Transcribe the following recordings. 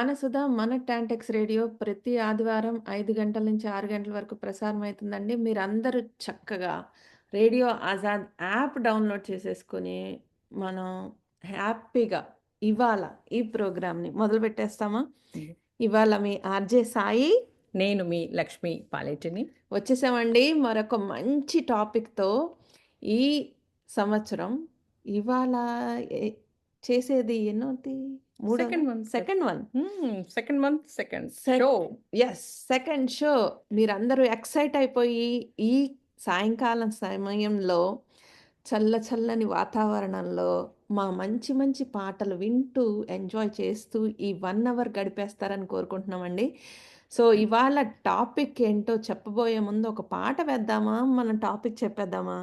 గానసుధ మన TANTEX radio ప్రతి ఆదివారం 5 గంటల నుంచి 6 గంటల వరకు ప్రసారం అవుతుందండి. మీరందరూ చక్కగా రేడియో ఆజాద్ యాప్ డౌన్లోడ్ చేసేసుకొని మనం హ్యాపీగా ఇవాళ ఈ ప్రోగ్రామ్ని మొదలు పెట్టేస్తామా? ఇవాళ మీ ఆర్జే సాయి, నేను మీ లక్ష్మి పాలేటిని వచ్చేసామండి మరొక మంచి టాపిక్తో. ఈ సంవత్సరం ఇవాళ చేసేది ఎన్నోది? Second show. మీరందరూ ఎక్సైట్ అయిపోయి ఈ సాయంకాలం సమయంలో చల్లని వాతావరణంలో మా మంచి మంచి పాటలు వింటూ ఎంజాయ్ చేస్తూ ఈ 1 అవర్ గడిపేస్తారని కోరుకుంటున్నామండి. సో ఇవాళ టాపిక్ ఏంటో చెప్పబోయే ముందు ఒక పాట వేద్దామా? మనం టాపిక్ చెప్పేద్దామా?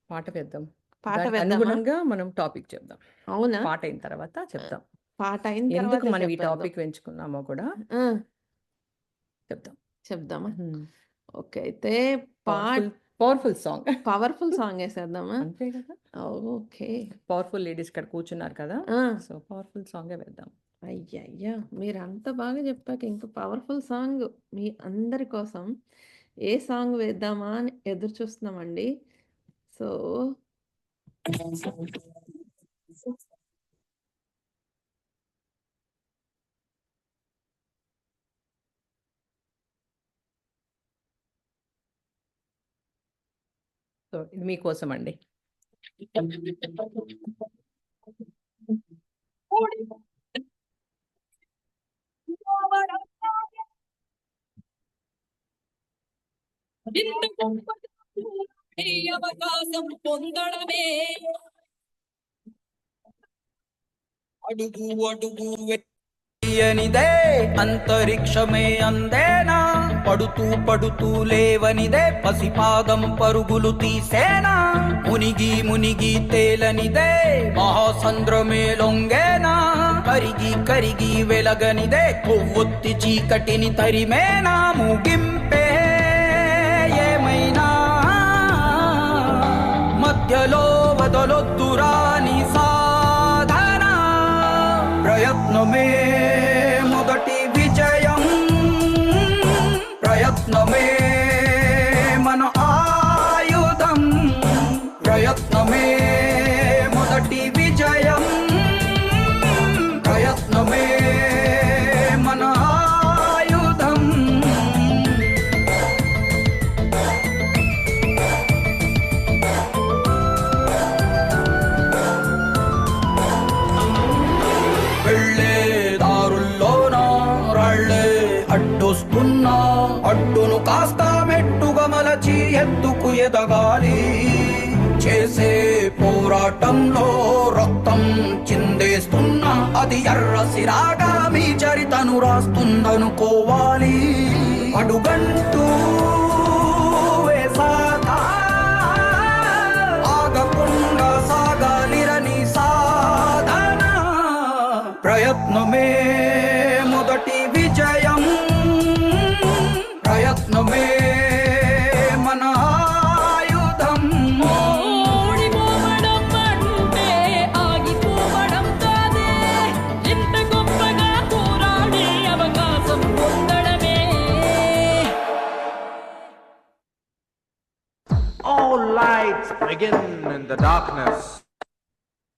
పాట వేద్దాం. పాట అనుగుణంగా మనం టాపిక్ చెప్దాం. అవునా? పాట అయిన తర్వాత చెప్దాం. పాట అయిన ఎందుకు తర్వాత మనం ఈ టాపిక్ ఎంచుకున్నామో కూడా చెప్దామా? ఓకే, అయితే పవర్ఫుల్ సాంగ్ వేసేద్దామా? అంతే కదా. ఓకే, పవర్ఫుల్ లేడీస్ ఇక్కడ కూర్చున్నారు కదా, సో పవర్ఫుల్ సాంగే వేద్దాం. అయ్యయ్యా, మీరు అంత బాగా చెప్పాక ఇంకా పవర్ఫుల్ సాంగ్ మీ అందరి కోసం ఏ సాంగ్ వేద్దామా అని ఎదురు చూస్తున్నామండి. సో ఇది మీకోసం అండి. అవకాశం పొందడమే అడుగు అడుగు వెయ్యనిదే అంతరిక్షమే అందేనా, పడుతూ పడుతూ లేవనిదే పసిపాదం పరుగులు తీసేనా, మునిగి మునిగి తేలనిదే మహాసంద్రమే లొంగేనా, కరిగి కరిగి వెలగనిదే కొవ్వొత్తి చీకటిని తరిమేనా, ముగింపే ఏమైనా మధ్యలో వదలొద్దురాని సాధన, ప్రయత్నమే మొదటి విజయం, ప్రయత్నమే మన ఆయుధం, ప్రయత్నమే మొదటి విజయం, ప్రయత్నమే మన ఆయుధం. అడ్డొస్తున్నా అడ్డును కాస్త మెట్టుగా మలచి ఎత్తుకు ఎదగాలి, చేసే పోరాటంలో రక్తం చిందేస్తున్నా అది ఎర్ర సిరాగా మీ చరితను రాస్తుందనుకోవాలి, అడుగంటూ వేసాక ఆగకుండా సాగాలిరని సాధన, ప్రయత్నమే మొదటి విజయం, ప్రయత్నమే మన ఆయుధం. ఓడిపోవడం అంటే ఆగిపోవడం కాదే, ఇంత గొప్పగా పోరాడే అవకాశం పొందడమే. All lights begin in the darkness.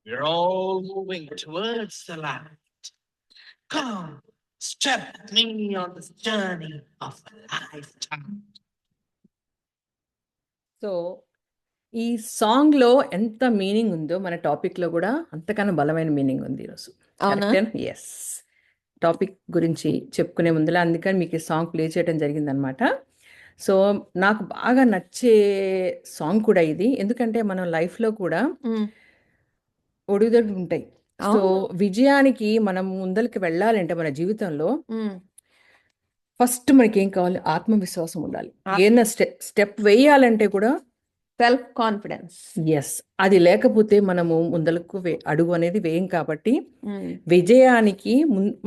We're all moving towards the light. Come, step with me on this journey of a lifetime. So ఈ సాంగ్లో ఎంత మీనింగ్ ఉందో మన టాపిక్లో కూడా అంతకన్నా బలమైన మీనింగ్ ఉంది ఈరోజు. ఎస్, టాపిక్ గురించి చెప్పుకునే ముందులా అందుకని మీకు ఈ సాంగ్ ప్లే చేయడం జరిగిందనమాట. సో నాకు బాగా నచ్చే సాంగ్ కూడా ఇది, ఎందుకంటే మనం లైఫ్లో కూడా ఒడిదుడుకులు ఉంటాయి. సో విజయానికి మనం ముందరికి వెళ్ళాలంటే మన జీవితంలో ఫస్ట్ మనకి ఏం కావాలి? ఆత్మవిశ్వాసం ఉండాలి. ఏదైనా స్టెప్ వేయాలంటే కూడా సెల్ఫ్ కాన్ఫిడెన్స్. ఎస్, అది లేకపోతే మనము ముందలకు అడుగు అనేది వేయం. కాబట్టి విజయానికి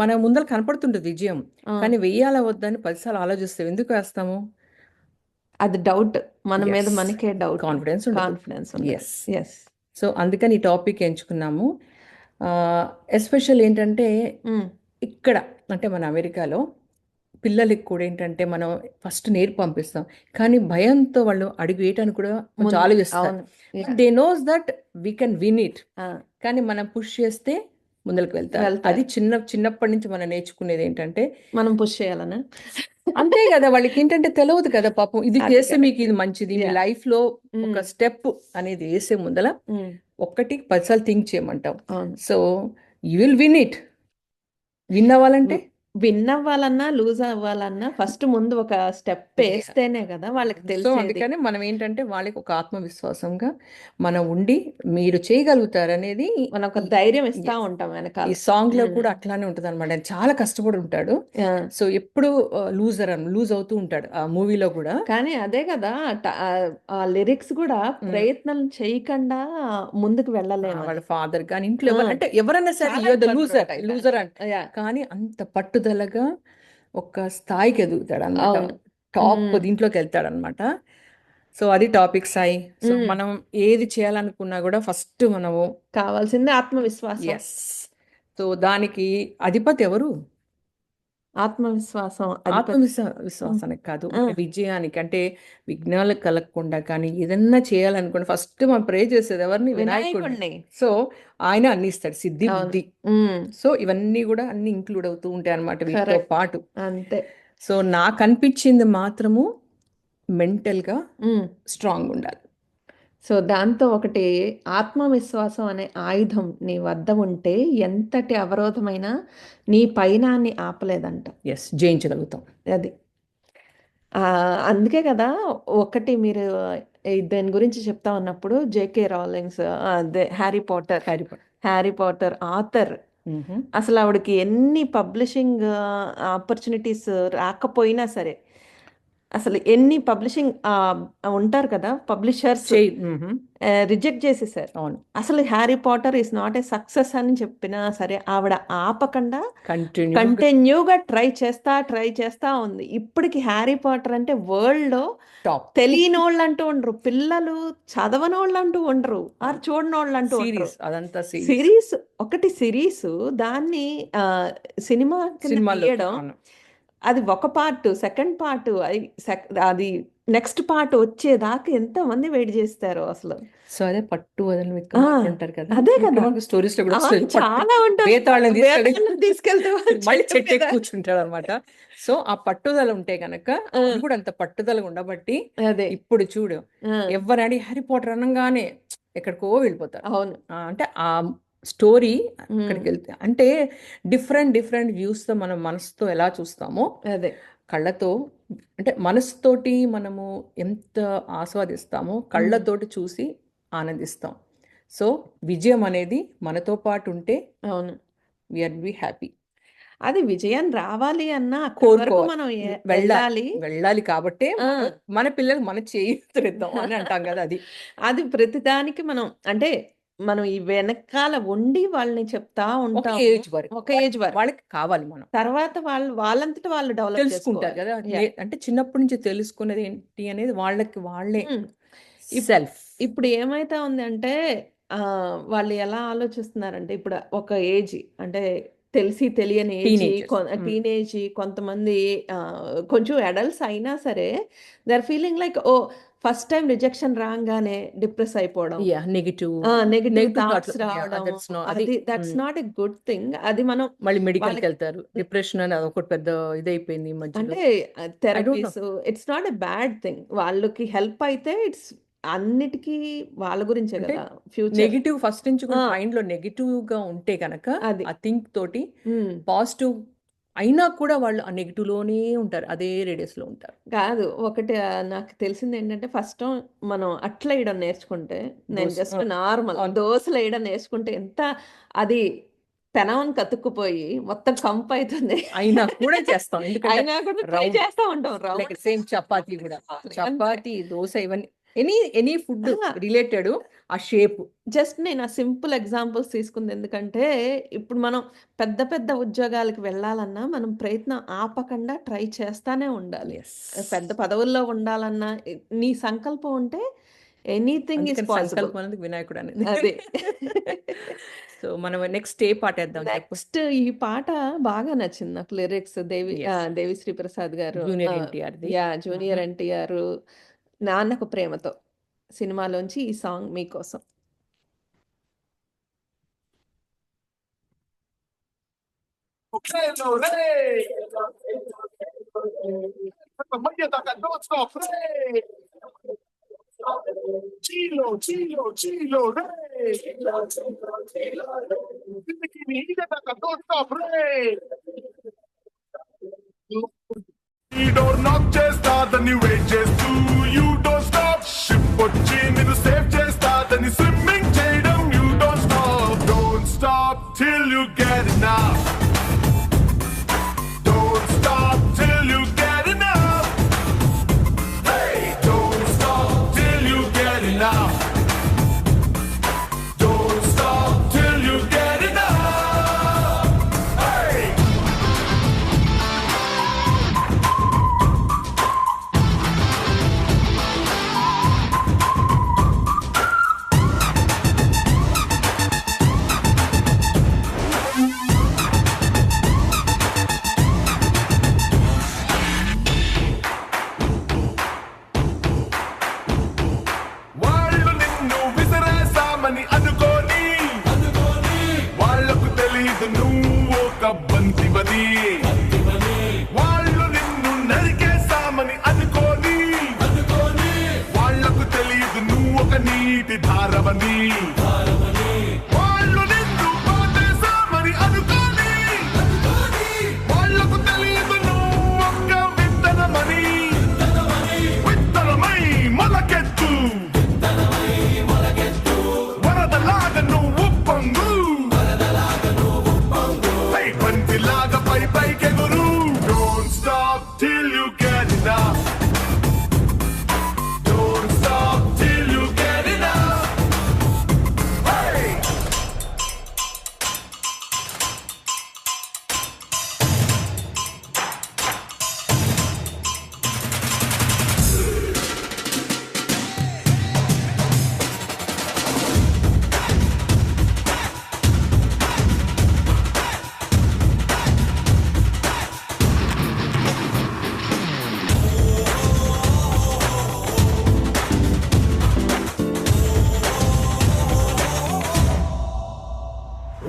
మన ముందర కనపడుతుంటుంది విజయం, కానీ వెయ్యాలా వద్దని 10 సార్లు ఆలోచిస్తాం. ఎందుకు వేస్తాము? అది డౌట్, మన మీద మనకే డౌట్, కాన్ఫిడెన్స్. ఎస్, సో అందుకని ఈ టాపిక్ ఎంచుకున్నాము. ఎస్పెషల్ ఏంటంటే ఇక్కడ అంటే మన అమెరికాలో పిల్లలకి కూడా ఏంటంటే మనం ఫస్ట్ నేర్పి పంపిస్తాం, కానీ భయంతో వాళ్ళు అడుగు వేయటానికి కూడా కొంచెం ముందు ఆలోచిస్తారు. అవును. Yeah. They knows that we can win it, ఆ, కానీ మనం పుష్ చేస్తే ముందరికి వెళ్తారు. వెళ్తారు. అది చిన్నప్పటి నుంచి మనం నేర్చుకునేది ఏంటంటే మనం పుష్ చేయాలనా? అంతే కదా, వాళ్ళకి ఏంటంటే తెలియదు కదా పాపం, ఇది అది చేస్తే మీకు correct. ఇది మంచిది, మీ Yeah. లైఫ్ లో Mm. ఒక స్టెప్ అనేది వేసే ముందల ఉమ్, 1-10 థింక్ చేయమంటాం. అవును. So you will win it. Win అవ్వాలంటే విన్ అవ్వాలన్నా లూజ్ అవ్వాలన్నా ఫస్ట్ ముందు ఒక స్టెప్ వేస్తేనే కదా వాళ్ళకి సో తెలిసేది. అందుకని మనం ఏంటంటే వాళ్ళకి ఒక ఆత్మవిశ్వాసంగా మనం ఉండి మీరు చేయగలుగుతారు అనేది మనం ఒక ధైర్యం ఇస్తా ఉంటాం వెనకాల. ఈ సాంగ్ లో కూడా అట్లానే ఉంటది అనమాట. ఆయన చాలా కష్టపడి ఉంటాడు. Yeah. సో ఎప్పుడు లూజ్ అవుతూ ఉంటాడు ఆ మూవీలో కూడా. కానీ అదే కదా ఆ లిరిక్స్ కూడా ప్రయత్నం చేయకుండా ముందుకు వెళ్ళలేము. వాళ్ళ ఫాదర్ కానీ ఇంట్లో ఎవరు అంటే ఎవరన్నా సరే చాలా యూఆర్ ద ఇబ్బందులు లూజర్ ఉంటాయి. లూజర్ అంటే, Yeah. కానీ అంత పట్టుదలగా ఒక స్థాయికి ఎదుగుతాడు అనమాట. అవును. టాప్ దీంట్లోకి వెళ్తాడు అనమాట. సో అది టాపిక్ సాయి. సో మనం ఏది చేయాలనుకున్నా కూడా ఫస్ట్ మనము కావాల్సింది ఆత్మవిశ్వాసం. ఎస్. సో దానికి అధిపతి ఎవరు? ఆత్మవిశ్వాసం అధిపతి. విశ్వాసానికి కాదు, విజయానికి. అంటే విఘ్నాలు కలగకుండా కానీ ఏదన్నా చేయాలనుకోండి ఫస్ట్ మనం ప్రే చేసేది ఎవరిని? వినాయకుడిని. వినాయకుడిని. సో ఆయన అన్ని ఇస్తాడు, సిద్ధి అవును. బుద్ధి. ఉమ్, సో ఇవన్నీ కూడా అన్ని ఇంక్లూడ్ అవుతూ ఉంటాయి అన్నమాట వీటితో Correct. పాటు. అంతే. సో నాకు అనిపించింది మాత్రము మెంటల్గా ఉమ్. స్ట్రాంగ్ ఉండాలి. సో దాంతో ఒకటి ఆత్మవిశ్వాసం అనే ఆయుధం నీ వద్ద ఉంటే ఎంతటి అవరోధమైనా నీ పైనాన్ని ఆపలేదంట. ఎస్, జయించగలుగుతాం. అది అందుకే కదా ఒకటి మీరు దాని గురించి చెప్తా ఉన్నప్పుడు జేకే రాలింగ్స్ అదే హ్యారీ పాటర్ ఆథర్, అసలు ఆవిడకి ఎన్ని పబ్లిషింగ్ ఆపర్చునిటీస్ రాకపోయినా సరే, అసలు ఎన్ని పబ్లిషింగ్ ఉంటారు కదా పబ్లిషర్స్ రిజెక్ట్ చేసేసారు. అవును. అసలు Harry Potter is not a success అని చెప్పినా సరే ఆవిడ ఆపకుండా కంటిన్యూ కంటిన్యూగా ట్రై చేస్తా ఉంది. ఇప్పటికి హ్యారీ పాటర్ అంటే వరల్డ్ లో టాప్ తెలియని వాళ్ళు అంటూ ఉండరు, పిల్లలు చదవని వాళ్ళు అంటూ ఉండరు, ఆరు చూడని వాళ్ళు అంటూ ఉండరు. సిరీస్, అదంతా సిరీస్ ఒకటి సిరీస్ దాన్ని సినిమా సినిమాలో తీయడం, అది ఒక పార్ట్, సెకండ్ పార్ట్, అది నెక్స్ట్ పార్ట్ వచ్చేదాకా ఎంత మంది వెయిట్ చేస్తారు అసలు. సో అదే పట్టు వదలని అంటారు కదా. అదే కదా స్టోరీస్ లో కూడా అవును, చాలా ఉంటుంది. బేతాళని తీసుకెళ్తే మళ్ళీ చెట్టు ఎక్కువ కూర్చుంటాడు అనమాట. సో ఆ పట్టుదల ఉంటే గనక అది కూడా అంత పట్టుదల ఉండబట్టి అదే ఇప్పుడు చూడు ఎవరని హ్యారీ పాటర్ అనగానే ఎక్కడికో వెళ్ళిపోతారు. అవును. అంటే ఆ స్టోరీ అక్కడికి వెళ్తే అంటే డిఫరెంట్ వ్యూస్ తో మనం మనసుతో ఎలా చూస్తామో అదే కళ్ళతో, అంటే మనసుతోటి మనము ఎంత ఆస్వాదిస్తామో కళ్ళతోటి చూసి ఆనందిస్తాం. సో విజయం అనేది మనతో పాటు ఉంటే అవును వీఆర్ బి హ్యాపీ. అది విజయం రావాలి అన్నా అక్కడి వరకు మనం వెళ్ళాలి కాబట్టే మన పిల్లలు మన చేయిద్దాం అని అంటాం కదా. అది ప్రతిదానికి మనం అంటే మనం ఈ వెనకాల ఉండి వాళ్ళని చెప్తా ఉంటాం. ఒక ఏజ్ వరకు వాళ్ళకి కావాలి, మనం తర్వాత వాళ్ళంతటా వాళ్ళు డెవలప్ తెలుసుకుంటారు కదా. అంటే చిన్నప్పటి నుంచి తెలుసుకునేది ఏంటి అనేది వాళ్ళకి వాళ్ళే సెల్ఫ్. ఇప్పుడు ఏమైతే ఉంది అంటే వాళ్ళు ఎలా ఆలోచిస్తున్నారంటే ఇప్పుడు ఒక ఏజ్ అంటే తెలిసి తెలియని ఏజ్, టీనేజ్, కొంతమంది కొంచెం అడల్ట్స్ అయినా సరే they are feeling like oh first time rejection రాగానే డిప్రెస్ అయిపోవడం, నెగటివ్ థాట్స్ రావడం, that's not a good thing. అది మనం మళ్ళీ మెడికల్కి వెళ్తారు, డిప్రెషన్ అని అదొకటి పెద్ద ఇదైపోయింది అంటే therapies. It's not a bad thing, వాళ్ళకి హెల్ప్ అయితే ఇట్స్ అన్నిటికీ వాళ్ళ గురించే కదా. ఫ్యూచర్ నెగిటివ్ ఫస్ట్ నుంచి మైండ్ లో నెగిటివ్ గా ఉంటే కనుక ఆ థింక్ తోటి పాజిటివ్ అయినా కూడా వాళ్ళు ఆ నెగిటివ్ లోనే ఉంటారు, అదే రేడియస్ లో ఉంటారు. కాదు ఒకటి నాకు తెలిసింది ఏంటంటే ఫస్ట్ మనం అట్లా వేయడం నేర్చుకుంటే, నేను జస్ట్ నార్మల్ దోశలు వేయడం నేర్చుకుంటే ఎంత అది పెనవని కతుక్కుపోయి మొత్తం కంపు అవుతుంది, అయినా కూడా చేస్తాం. అయినా కూడా ట్రై చేస్తా ఉంటాం. సేమ్ చపాతీ కూడా, చపాతీ దోశ ఇవన్నీ ఎనీ ఫుడ్ రిలేటెడ్ ఆ షేప్. జస్ట్ నేను ఆ సింపుల్ ఎగ్జాంపుల్స్ తీసుకుంది ఎందుకంటే ఇప్పుడు మనం పెద్ద ఉద్యోగాలకు వెళ్ళాలన్నా మనం ప్రయత్నం ఆపకుండా ట్రై చేస్తానే ఉండాలి. పెద్ద పదవుల్లో ఉండాలన్నా నీ సంకల్పం ఉంటే ఎనీథింగ్ ఈజ్ అందుకని పాసిబుల్. సంకల్పం అనేది వినాయకుడు అనేది. అదే. సో మనం నెక్స్ట్ ఏ పాట వేద్దాం చెప్పు. నెక్స్ట్ ఈ పాట బాగా నచ్చింది నాకు. Lyrics Yes. దేవిశ్రీ ప్రసాద్ గారు, జూనియర్ ఎన్టీఆర్ది. జూనియర్ ఎన్టీఆర్, నాన్నకు ప్రేమతో సినిమాలోంచి ఈ సాంగ్ మీకోసం. Chilo, chilo, chilo, re. Zingi ni da ka don't stop, re. Need or knock చేస్తాదని వెయిట్ చేస్తూ you don't stop. షిప్ వచ్చి నిన్ను సేవ్ చేస్తాదని స్విమ్మింగ్ చేయడం you don't stop. Don't stop till you get enough. Don't stop till you get enough. Hey, don't stop till you get enough. Don't stop till you get enough. Hey. వాళ్ళు నిన్ను విసిరేసామని అనుకోని వాళ్ళకు తెలీదు నువ్వు ఒక బంతివని. వాళ్ళు నిన్ను నరికేసామని అనుకోని వాళ్ళకు తెలీదు నువ్వు ఒక నీటి ధారవని. వాళ్ళు నిన్ను పాతేసామని అనుకోని వాళ్ళకు తెలీదు నువ్వు ఒక విత్తనమని. విత్తనమై మొలకెత్తు వరదలాగా నువ్వు పొంగు. పై బంతిలాగా పై పైకెగురు. Don't stop till you get enough. Don't stop till you get enough. Hey.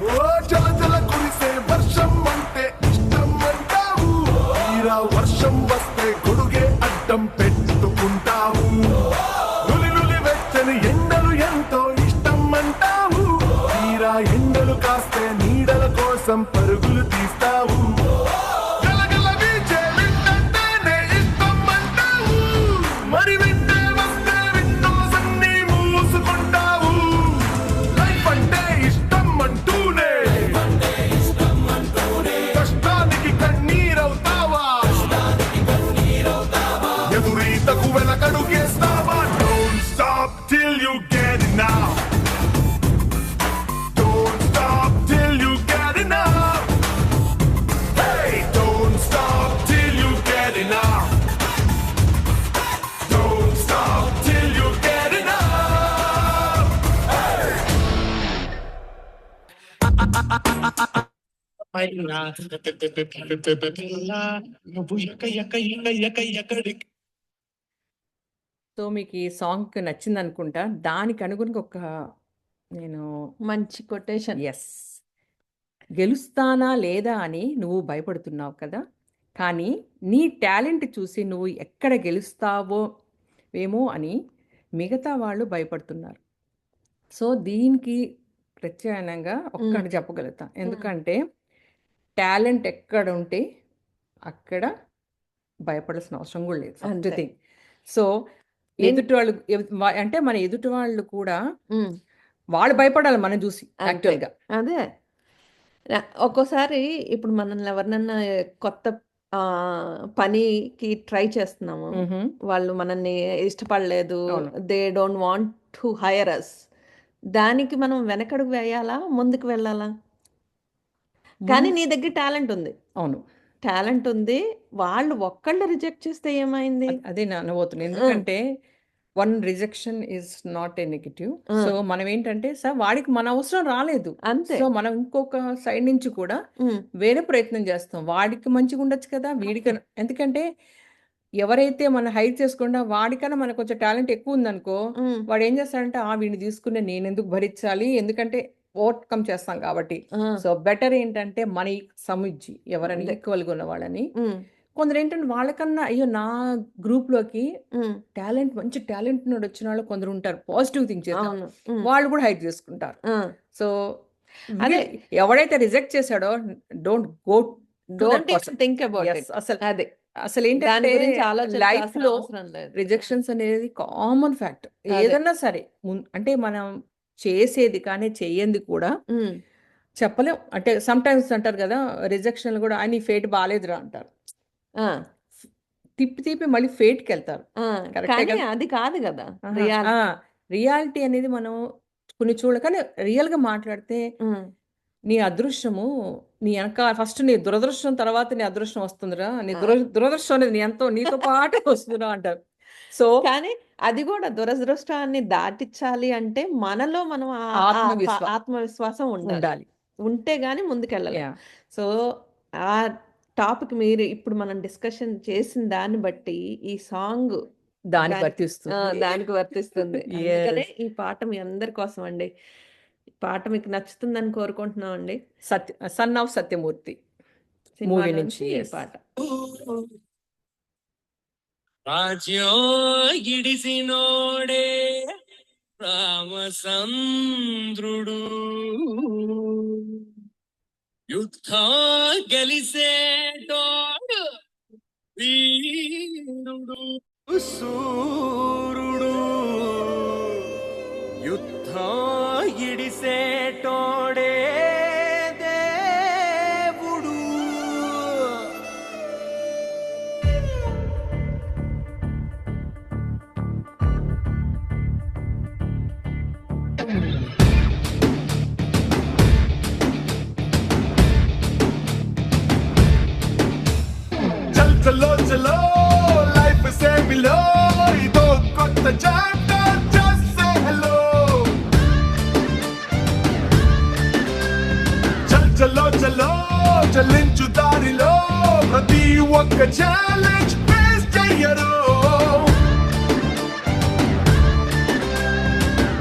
ఓ జల జల కురిసే వర్షం అంటే ఇష్టం అంటావు. తీరా వర్షం వస్తే గొడుగే అడ్డం పెట్టుకుంటావు. నులి నులి వెచ్చని ఎండలు ఎంతో ఇష్టం అంటావు. తీరా ఎండలు కాస్తే నీడల కోసం పరుగులు తీస్తావు. గలగల వీచే విండంటేనే ఇష్టం అంటావు. మరి వింటే వస్తే విండోస్ అన్నీ మూసుకుంటావు. లైఫ్ అంటే ఇష్టం అంటూనే కష్టానికి కన్నీరవుతావా. ఎదురీతకు వెనకడుగేస్తావా. Don't stop till you get enough. Don't stop till you get enough. Hey, don't stop till you get enough. Don't stop till you get enough. పైన పిల్ల నువ్వు ఎక్కడికి సో మీకు ఈ సాంగ్ నచ్చింది అనుకుంటా. దానికి అనుగుణంగా ఒక నేను మంచి కొటేషన్. ఎస్ గెలుస్తానా లేదా అని నువ్వు భయపడుతున్నావు కదా, కానీ నీ టాలెంట్ చూసి నువ్వు ఎక్కడ గెలుస్తావో ఏమో అని మిగతా వాళ్ళు భయపడుతున్నారు. సో దీనికి ప్రత్యామ్నాయంగా ఒక్కటి చెప్పగలుగుతా. ఎందుకంటే టాలెంట్ ఎక్కడ ఉంటే అక్కడ భయపడాల్సిన అవసరం కూడా లేదు. ఫస్ట్ అంతే. థింగ్. సో ఎదుటి వాళ్ళు అంటే మన ఎదుటి వాళ్ళు కూడా ఉమ్, వాళ్ళు భయపడాలి మనం చూసి అంతే. యాక్చువల్గా. అదే. ఒక్కోసారి ఇప్పుడు మనల్ని ఎవరినన్నా కొత్త పనికి ట్రై చేస్తున్నాము. వాళ్ళు మనల్ని ఇష్టపడలేదు. అవును. They don't want to hire us. దానికి మనం వెనకడుగు వేయాలా, ముందుకు వెళ్ళాలా? కానీ నీ దగ్గర టాలెంట్ ఉంది. అవును, టాలెంట్ ఉంది. వాళ్ళు ఒక్కళ్ళు రిజెక్ట్ చేస్తే ఏమైంది? అదే నా అనుభూతులు. ఎందుకంటే one rejection is not a negative. So మనం ఏంటంటే సార్ వాడికి మన అవసరం రాలేదు, అంతే. సో మనం ఇంకొక సైడ్ నుంచి కూడా ఉమ్, వేరే ప్రయత్నం చేస్తాం. వాడికి మంచిగా ఉండొచ్చు కదా, వీడికి. ఎందుకంటే ఎవరైతే మన హైట్ చేసుకుండా వాడికన్నా మనకు కొంచెం టాలెంట్ ఎక్కువ ఉందనుకో, ఉమ్, వాడు ఏం చేస్తాడంటే వీడిని తీసుకునే నేను ఎందుకు భరించాలి, ఎందుకంటే ఓవర్కమ్ చేస్తాం కాబట్టి. ఆ, సో బెటర్ ఏంటంటే మన సముజ్జి ఎవరైనా అదే. ఈక్వల్గా ఉన్న వాళ్ళని. ఉమ్, కొందరు ఏంటంటే వాళ్ళకన్నా అయ్యో నా గ్రూప్లోకి ఉమ్, మంచి టాలెంట్ ఉన్నాడు వచ్చిన వాళ్ళు కొందరు ఉంటారు, పాజిటివ్ థింక్ చేస్తారు, అవును. ఉమ్, వాళ్ళు కూడా హైట్ చేసుకుంటారు. ఆ, సో అదే. ఎవడైతే రిజెక్ట్ చేశాడో don't go don't think about it. అసలు అదే అసలు దాని ఏంటంటే గురించి ఆలోచించాల్సిన లైఫ్ లో అవసరం లేదు. రిజెక్షన్స్ అనేది కామన్ ఫ్యాక్ట్. అదే. ఏదన్నా సరే అంటే మనం చేసేది కానీ చెయ్యంది కూడా ఉమ్, చెప్పలేం. అంటే సమ్ టైమ్స్ అంటారు కదా రిజెక్షన్ కూడా నీ ఫేట్ బాగాలేదురా అంటారు, ఆ, తిప్పి మళ్ళీ ఫేట్కి వెళ్తారు. ఆ, కరెక్టే కానీ కదా. అది కాదు కదా రియాలిటీ. రియాలిటీ అనేది మనం కొన్ని కానీ రియల్ గా మాట్లాడితే నీ అదృష్టము నీ వెనక ఫస్ట్ నీ దురదృష్టం తర్వాత నీ అదృష్టం వస్తుందిరా, నీ దురదృష్టం అనేది నీతో పాటు వస్తుందిరా అంటారు. సో కానీ అది కూడా దురదృష్టాన్ని దాటించాలి అంటే మనలో మనం ఆత్మవిశ్వాసం ఉండాలి. ఉంటే గానీ ముందుకెళ్ళాలి. Yeah. సో ఆ టాపిక్ మీరు ఇప్పుడు మనం డిస్కషన్ చేసిన దాన్ని బట్టి ఈ సాంగ్ దానికి వర్తిస్తుంది. దానికి వర్తిస్తుంది. అందుకనే ఈ పాట మీ అందరి కోసం అండి. ఈ పాట మీకు నచ్చుతుందని కోరుకుంటున్నాం అండి. Sun of Satyamurthy cinema movie నుంచి నుంచి ఈ yes. పాట. రాజ్యం గిడిసినోడే రామచంద్రుడు, యుద్ధం గెలిసేటోడు వీరుడు, సూరుడు యుద్ధం ఇడిసేటోడే దేవుడు. చల్ చలో చలో లైఫ్ సే మిలో ఇదో కొత్త చాప్టర్ జస్ట్ సే హలో. చల్ చలో చలో చలించు దారిలో ప్రతి ఒక్క ఛాలెంజ్ ఫేస్ చెయ్యరు.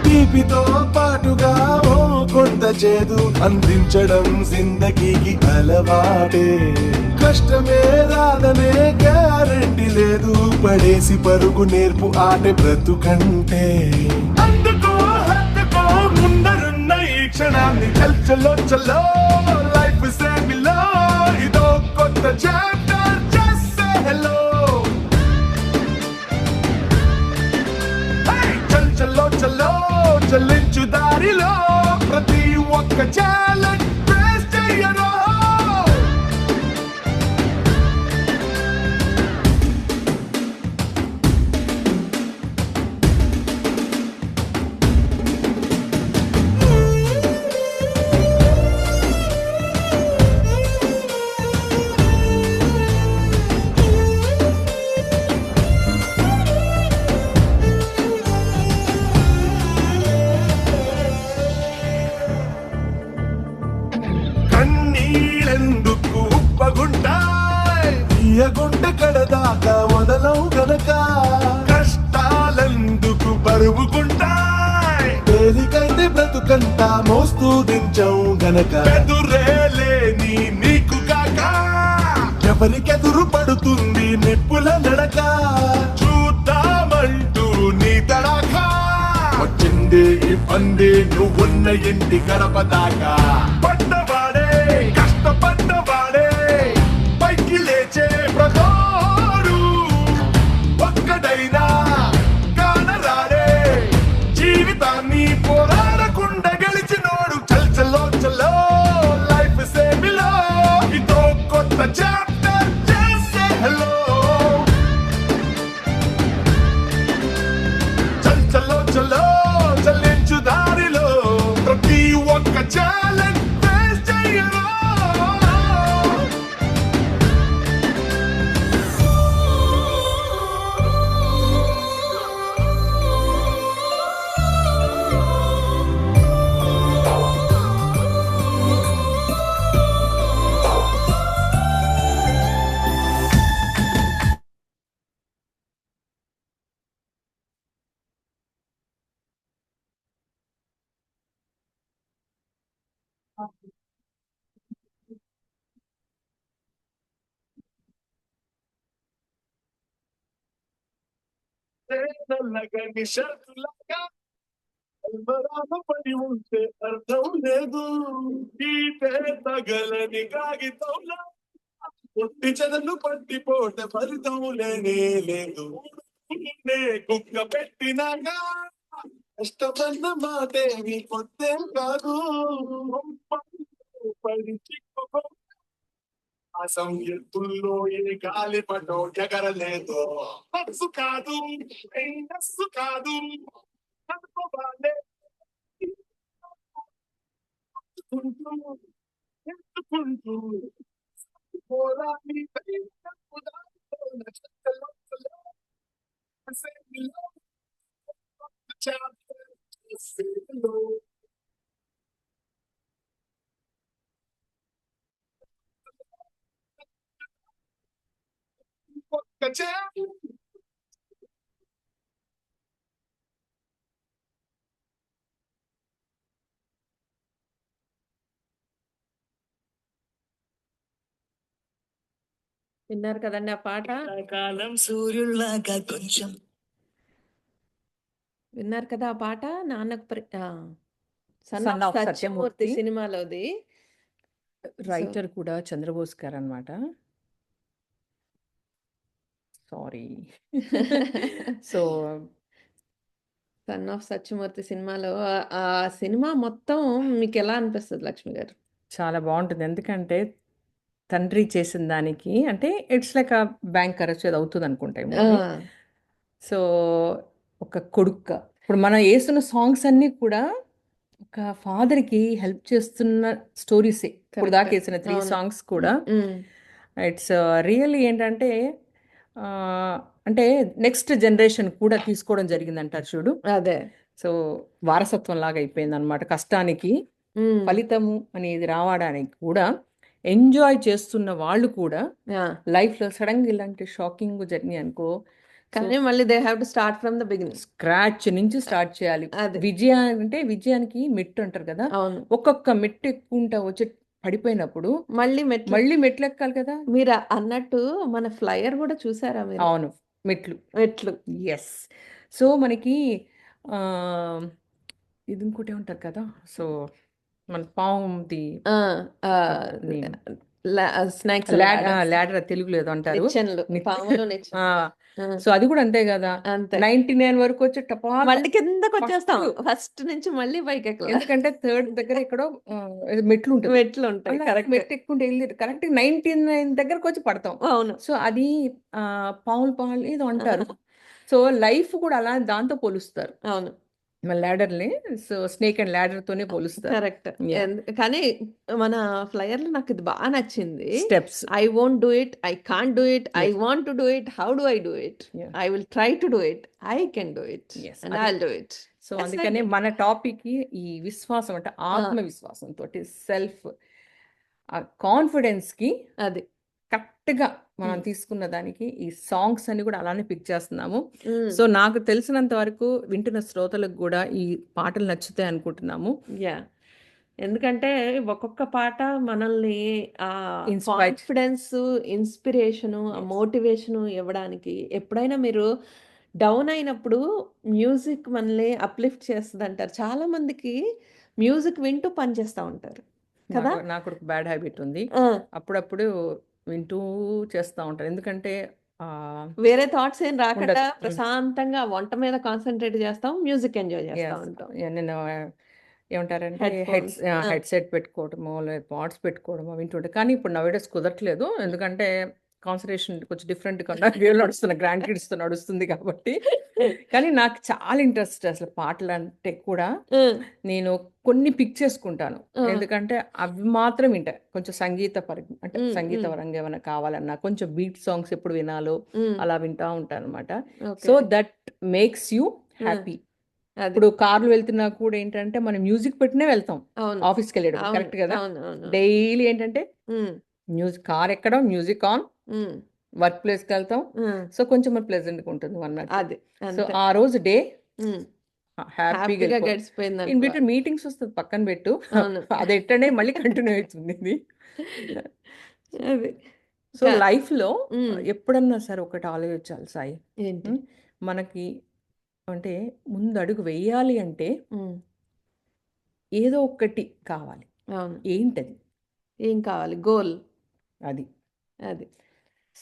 తీపితో పాటుగా ఓ కొంత చేదు అందించడం జిందగీకి అలవాటే. కష్టమే రాదనే గ్యారెంటీ లేదు, పడేసి పరుగు నేర్పు ఆటే బ్రతుకంటే. అందుకో హత్తుకో ముందరున్న ఈ క్షణాన్ని. చల్ చలో చలో లైఫ్ సే మిలో ఇదో కొత్త చాప్టర్ జస్ట్ సే హలో. చల్ చలో చలో చలించు దారిలో ప్రతి ఒక్క ఛాలెంజ్ ఫేస్ చెయ్యరు. కన్నీళ్ళెందుకు ఉప్పగుంటాయ్, తీయగుంట కడదాకా మొదలవు గనక. కష్టాలెందుకు బరువుకుంటాయ్, తేలికైతే బ్రతుకంతా మోస్తూ దించవు గనక. ఎదురేలేని నీకు కాక ఎవరికెదురు పడుతుంది నిప్పుల నడక. చూద్దామంటూ నీ తడాకా వచ్చింది ఈ పంది నువ్వున్న ఇంటి గడప దాకా. పడ్డవాడే కష్టపడ్డవాడే పైకి లేచే ప్రతోడు ఒక్కడైనా కానరాడే జీవితాన్ని పోరాడకుండా గెలిచినోడు. చల్ చలో చలో లైఫ్ సే మిలో ఇదో కొత్త చాప్టర్ జస్ట్ సే హలో. చల్ చలో చలో చలించు దారిలో ప్రతి ఒక్క ఛాలెంజ్ ఫేస్ చెయ్యరు. నల్లగని షర్టులాగా అల్మరాన పడి ఉంటే అర్థం లేదు. ఈటే తగలని కాగితంలా పుట్టి చెదలు పట్టిపోతే ఫలితం లేనే లేదు. ఊరుకునే కుక్క పెట్టినాగా కష్టపడిన మాటేమి కొత్తేం కాదు. పడి చిక్కుకో ఆసం ఎత్తుల్లో ఏ గాలిపటం ఎగరలేదు. మనసు కాదు నస్సు కాదు అనుకోవాలే. ఎత్తుకుంటూ ఎత్తుకుంటూ పోరాడి విన్నారు కదండి ఆ పాట? కాలం సూర్యుల్లాగా కొంచెం విన్నారు కదా ఆ పాట? Son son of of Satyamurthy Satyamurthy సినిమాలోది. రైటర్ కూడా చంద్రబోస్ గారు అనమాట. Sorry. So son of Satyamurthy సినిమాలో ఆ సినిమా మొత్తం మీకెలా అనిపిస్తది లక్ష్మి గారు? చాలా బాగుంటుంది. ఎందుకంటే తండ్రి చేసిన దానికి అంటే it's like a bank arrest ఏదో అవుతుంది అనుకుంటా ఈ ఆ! మూవీ. సో ఒక కొడుక్క ఇప్పుడు మనం వేస్తున్న సాంగ్స్ అన్నీ కూడా ఒక ఫాదర్కి హెల్ప్ చేస్తున్న స్టోరీసే. ఇప్పుడు దాకా కరెక్ట్. వేసిన 3 అవును. సాంగ్స్ కూడా హ్మ్. ఇట్స్ రియల్లీ ఏంటంటే ఆ, అంటే నెక్స్ట్ జనరేషన్ కూడా తీసుకోవడం జరిగిందంటారు చూడు. అదే. సో వారసత్వం లాగా అయిపోయింది అనమాట. కష్టానికి హ్మ్. ఫలితము అనేది రావడానికి కూడా ఎంజాయ్ చేస్తున్న వాళ్ళు కూడా ఆ! లైఫ్లో సడన్గా ఇలాంటి షాకింగ్ జర్నీ అనుకో కానీ మళ్ళీ they have to start from the beginning. Scratch నుంచి స్టార్ట్ చేయాలి. అదే. విజయానికి మెట్టు అంటారు కదా, అవును. ఒక్కొక్క మెట్టు ఎక్కుంటా వచ్చి పడిపోయినప్పుడు మళ్ళీ మళ్ళీ మెట్లు ఎక్కాలి కదా. మీరు అన్నట్టు మన ఫ్లైయర్ కూడా చూసారా మీరు? అవును, మెట్లు. మెట్లు. ఎస్. సో మనకి ఆ, ఇది ఇంకోటి ఉంటారు కదా. సో మన పాముది ఆ! స్నేక్స్ ల్యాడర్ తెలుగులో ఏదో అంటారు. నిచ్చెనలు. పాములు నిచ్చెనలు. ఆ! సో అది కూడా అంతే కదా. అంతే. 99 వరకు వచ్చి టపాల్ మళ్ళీ కిందకొచ్చేస్తాం. ఫస్ట్. ఫస్ట్ నుంచి మళ్ళీ పైకెక్కలా. ఎందుకంటే థర్డ్ దగ్గర ఎక్కడో మెట్లు ఉంటుంది. మెట్లుంటాయి. అలా కరెక్ట్. మెట్టు ఎక్కుంటే వెళ్ళి కరెక్ట్ 99 దగ్గరకు వచ్చి పడతాం. అవును. సో అది పాములు ఏదో అంటారు. సో లైఫ్ కూడా అలా దాంతో పోలుస్తారు అవును. మన ల్యాడర్ని. సో స్నేక్ అండ్ ల్యాడర్ తోనే పోలుస్తారు. కరెక్ట్. Yeah. కానీ మన ఫ్లైయర్‌లో నాకిది నచ్చింది. Steps. I won't do it. I can't do it. I Yes. Want to do it. How do I do it? Yeah. I will try to do it. I can do it. Yes. And అది- I will do it. So Yes, అందుకనే like మన topic ఈ విశ్వాసం అంటే ఆత్మవిశ్వాసం తోటి self కాన్ఫిడెన్స్కి అది. కరెక్ట్గా మనం తీసుకున్న దానికి ఈ సాంగ్స్ అన్ని కూడా అలానే పిక్ చేస్తున్నాము. హ్మ్. సో నాకు తెలిసినంత వరకు వింటున్న శ్రోతలకు కూడా ఈ పాటలు నచ్చుతాయి అనుకుంటున్నాము. యాహ్! ఎందుకంటే ఒక్కొక్క పాట మనల్ని Inspire. కాన్ఫిడెన్సు, ఇన్‌స్పిరేషను, మోటివేషను ఇవ్వడానికి ఎప్పుడైనా మీరు డౌన్ అయినప్పుడు మ్యూజిక్ మనల్ని అప్‌లిఫ్ట్ చేస్తదంటారు. చాలా మందికి మ్యూజిక్ వింటూ పని చేస్తా ఉంటారు. కదా? నాకు ఒక బ్యాడ్ హ్యాబిట్ ఉంది. ఆ! అప్పుడప్పుడు వింటూ చేస్తూ ఉంటాను. ఎందుకంటే వేరే థాట్స్ ఏం రాకుండా ఉండదు. ప్రశాంతంగా వంట మీద కాన్సంట్రేట్ చేస్తాం. మ్యూజిక్ ఎంజాయ్ చేస్తా ఉంటాం. నేను ఏమంటారంటే Headphones. హెడ్సెట్ పెట్టుకోవడమో లేదా పాడ్స్ పెట్టుకోవడమో వింటుంటే. కానీ ఇప్పుడు నవేడేస్ కుదరట్లేదు. ఎందుకంటే కాన్సన్ట్రేషన్ కొంచెం డిఫరెంట్గా నడుస్తున్న గ్రాండ్ కిడ్స్తో నడుస్తుంది కాబట్టి. కానీ నాకు చాలా ఇంట్రెస్ట్ అసలు పాటలు అంటే కూడా. హ్మ్. నేను కొన్ని పిక్ చేసుకుంటాను. ఎందుకంటే అవి మాత్రం వింటా. కొంచెం అంటే సంగీత పరంగా ఏమైనా కావాలన్నా కొంచెం బీట్ సాంగ్స్ ఎప్పుడు వినాలో అలా వింటా ఉంటాను అనమాట. So that makes you happy. అది. ఇప్పుడు కార్లు వెళ్తున్నా కూడా ఏంటంటే మనం మ్యూజిక్ పెట్టినే వెళ్తాం అవును. ఆఫీస్కి వెళ్ళేటప్పుడు. అవును. కరెక్ట్ కదా. అవును. డైలీ ఏంటంటే హ్మ్. కార్ ఎక్కడం, మ్యూజిక్ ఆన్, హ్మ్. వర్క్ ప్లేస్కి వెళ్తాం. హ్మ్. సో కొంచెం ప్లెజెంట్గా ఉంటుంది అన్నట్టు. అది. సో అంతే. ఆ రోజు డే హ్మ్. హ్యాపీగా హ్యాపీగా వెళ్ళిపో గడిచిపోయింది ఇన్ అనుకో. బిట్వీన్ మీటింగ్స్ వస్తుంది పక్కన పెట్టు అవును. అది ఎట్టనే మళ్ళీ కంటిన్యూ అవుతుంది ఇది. అది. సో క లైఫ్లో హ్మ్. ఎప్పుడన్నా సరే ఒకటి ఆలోచించాలి సాయి. ఏంటి? మనకి అంటే ముందు అడుగు వేయాలి అంటే హ్మ్. ఏదో ఒకటి కావాలి. అవును. ఏంటది? ఏం కావాలి? గోల్. అది. అది.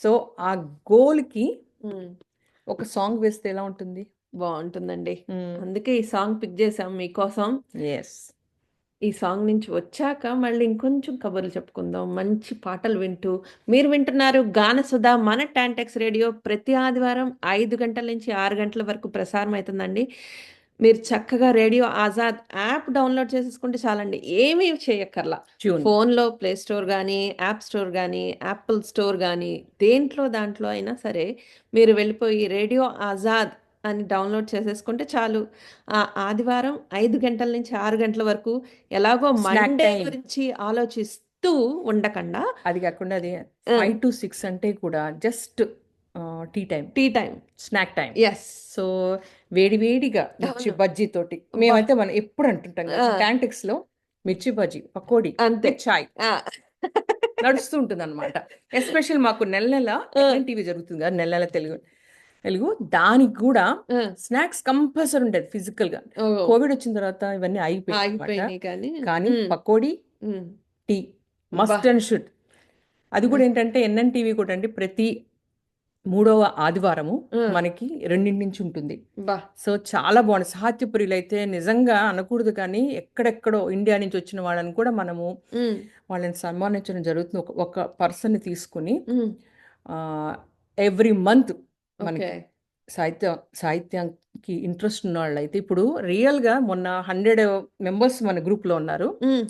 సో ఆ గోల్‌కి హ్మ్. ఒక సాంగ్ వేస్తే ఎలా ఉంటుంది? బావుంటుందండి. హ్మ్. అందుకే ఈ సాంగ్ పిక్ చేశాం మీకోసం. యెస్. ఈ సాంగ్ నుంచి వచ్చాక మళ్ళీ ఇంకొంచెం కబుర్లు చెప్పుకుందాం. మంచి పాటలు వింటూ మీరు వింటున్నారు గానసుధ మన టాంటెక్స్ రేడియో ప్రతి ఆదివారం 5 గంటల నుంచి 6 గంటల వరకు ప్రసారం అయితుందండి. మీరు చక్కగా రేడియో ఆజాద్ యాప్ డౌన్‌లోడ్ చేసేసుకుంటే చాలండి. ఏమీ చేయక్కర్లా. ట్యూన్. ఫోన్‌లో ప్లే స్టోర్ గానీ, యాప్ స్టోర్ గానీ, యాపిల్ స్టోర్ గానీ దాంట్లో అయినా సరే మీరు వెళ్ళిపోయి రేడియో ఆజాద్ అని డౌన్‌లోడ్ చేసేసుకుంటే చాలు. ఆదివారం 5 గంటల నుంచి 6 గంటల వరకు ఎలాగో స్నాక్ మండే టైమ్. గురించి ఆలోచిస్తూ ఉండకండా అది కాకుండా అది ఆ! 5-6 అంటే కూడా just tea time. Tea time. Snack time. Yes. So వేడి వేడిగా మిర్చి అవును. బజ్జీతోటి అబ్బా! మేమైతే మనం ఎప్పుడు అంటుంటాం కదా! ఆ! టాంటెక్స్‌లో మిర్చి బజ్జీ, పకోడీ అంతే. విత్ చాయ్ ఆ! నడుస్తూ ఉంటుందన్నమాట. ఎస్పెషల్ మాకు నెల నెల ఆ! ఎన్ఎన్‌టీవీ జరుగుతుంది కదా! నెల నెల తెలుగు తెలుగు దానికి కూడా ఆ! స్నాక్స్ కంపల్సరీ ఉండేది ఫిజికల్‌గా. ఓహ్! కోవిడ్ వచ్చిన తర్వాత ఇవన్నీ ఆగిపోయాయన్నమాట. ఆగిపోయినాయి కానీ కానీ హ్మ్. పకోడీ, హ్మ్. టీ అబ్బా! Must and should. అది కూడా ఏంటంటే ఎన్ఎన్‌టీవీ కూడా అండి ప్రతి మూడవ ఆదివారము ఆ! మనకి 2 నుంచి ఉంటుంది. అబ్బా! సో చాలా బాగుంది. సాహిత్యప్రియులైతే నిజంగా అనకూడదు కానీ ఎక్కడెక్కడో ఇండియా నుంచి వచ్చిన వాళ్ళని కూడా మనము హ్మ్. వాళ్ళని సన్మానించడం జరుగుతుంది. ఒక పర్సన్‌ని తీసుకొని హ్మ్. Every month okay. మనకి సాహిత్యానికి ఇంట్రెస్ట్ ఉన్నవాళ్ళైతే ఇప్పుడు రియల్‌గా మొన్న 100 మెంబర్స్ మన గ్రూప్‌లో ఉన్నారు. హ్మ్.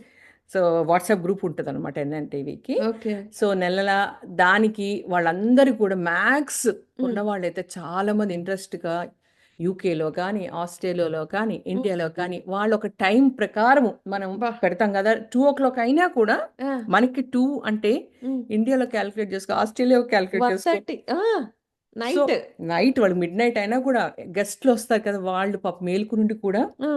సో వాట్సాప్ గ్రూప్ ఉంటదనమాట ఎన్ఎన్‌టీవీకి. ఓకే. సో నెలలా దానికి వాళ్ళందరూ కూడా మ్యాక్స్ హ్మ్. ఉన్నవాళ్ళైతే చాలామంది ఇంట్రెస్ట్‌గా యూకేలో కానీ, ఆస్ట్రేలియాలో కానీ, హ్మ్. ఇండియాలో కానీ వాళ్ళొక టైం ప్రకారము మనం అబ్బా! పెడతాం కదా! 2:00 అయినా కూడా ఆ! మనకి 2 అంటే హ్మ్. ఇండియాలో క్యాలిక్యులేట్ చేసుకో, ఆస్ట్రేలియాలో క్యాలిక్యులేట్ చేసుకో. 1:30 ఆ! So night. నైట్ వాళ్ళు మిడ్‌నైట్ అయినా కూడా గెస్ట్‌లొస్తారు కదా! వాళ్ళు పాపం మేలుకునుండి కూడా ఆ!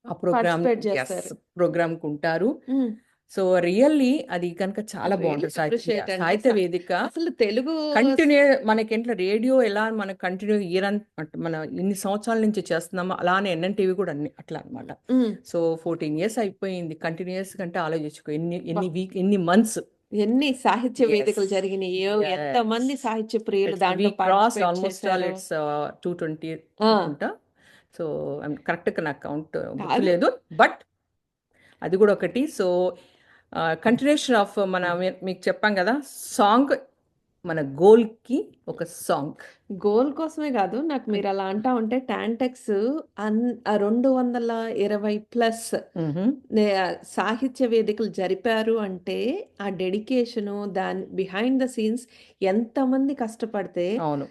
ఆ ప్రోగ్రామ్ పార్టిసిపేట్ యెస్. చేస్తారు. ప్రోగ్రామ్‌కుంటారు. హ్మ్. సో రియల్లీ అది కనుక చాలా రియల్లీ బావుంటది. అప్రిషియేట్ అండి. సాహిత్య వేదిక అసలు తెలుగు కంటిన్యూ మనకేంట్లో రేడియో ఎలా మనం కంటిన్యూ అంటే మన ఇన్ని సంవత్సరాల నుంచి చేస్తున్నామో అలానే ఎన్ఎన్‌టీవీ కూడా అన్ని అట్లా అన్నమాట. హ్మ్. సో 14 ఇయర్స్ అయిపోయింది. కంటిన్యూయస్ కంటే ఆలోచించుకో అబ్బా! ఎన్ని మంత్స్. ఎన్ని సాహిత్య యెస్. వేదికలు జరిగినాయో, యెస్. ఎంతమంది సాహిత్య ప్రియులు వి దాంట్లో క్రాస్డ్ పార్టిసిపేట్ ఆల్మోస్ట్ ఆల్ చేశారో. ఇట్స్ 220 ఆ! అనుకుంటా. సో కరెక్ట్‌గా నాకు కౌంట్ కాదు. గుర్తులేదు. బట్ అది కూడా ఒకటి. సో కంటిన్యూషన్ ఆఫ్ మీకు చెప్పాం కదా! సాంగ్ మన గోల్‌కి ఒక సాంగ్. గోల్ కోసమే గాదు. నాకు మీరలా అంటా ఉంటే టాంటెక్స్ 220 ప్లస్ హుహు. సాహిత్య వేదికలు జరిపారు అంటే, ఆ డెడికేషను, దాని బిహైండ్ ద సీన్స్ ఎంతమంది కష్టపడితే, అవును.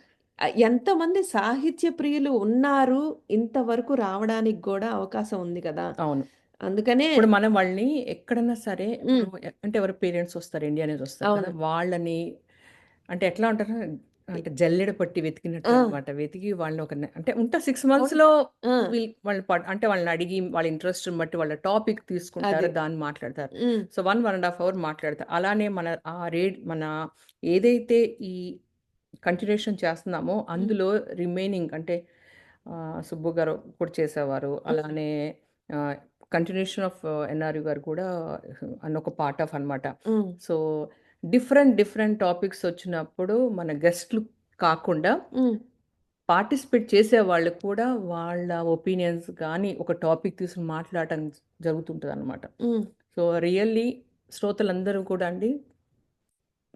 ఎంతమంది సాహిత్య ప్రియులు ఉన్నారు, ఇంతవరకు రావడానికి గూడా అవకాశం ఉంది కదా! అవును. అందుకనే ఇప్పుడు మనం వాళ్ళని ఎక్కడన్నా సరే హ్మ్. ఇప్పుడు అంటే ఎవరి పేరెంట్స్ వస్తారు, ఇండియా నుంచి వస్తారు కదా! అవును. వాళ్ళని అంటే ఎట్లా అంటారు? అంటే జల్లెడ పట్టి వెతికినట్టు ఆ! అనమాట. వెతికి వాళ్ళని ఒక అంటే 6 అవును. మంత్స్‌లో ఆ! వాళ్ళని అంటే వాళ్ళని అడిగి వాళ్ళ ఇంట్రెస్ట్‌ని బట్టి వాళ్ళ టాపిక్ తీసుకుంటారు. అది. దాన్ని మాట్లాడతారు. హ్మ్. సో 1, 1 ½ అవర్ మాట్లాడతారు. అలానే మన ఏదైతే ఈ కంటిన్యూషన్ చేస్తున్నామో హ్మ్. అందులో రిమైనింగ్ అంటే సుబ్బు గారు కూడా చేసేవారు. హ్మ్. అలానే ఆహ్, కంటిన్యూషన్ ఆఫ్ ఎన్ఆర్‌యు గారు కూడా ఒక పార్ట్ ఆఫ్ అనమాట. హ్మ్. సో డిఫరెంట్ టాపిక్స్ వచ్చినప్పుడు మన గెస్ట్‌లు కాకుండా హ్మ్. పార్టిసిపేట్ చేసేవాళ్ళు కూడా వాళ్ళ ఒపీనియన్స్ గానీ, ఒక టాపిక్ తీసుకొని మాట్లాడటం జరుగుతుంటదనమాట. హ్మ్. సో రియల్లీ శ్రోతలందరూ కూడా అండి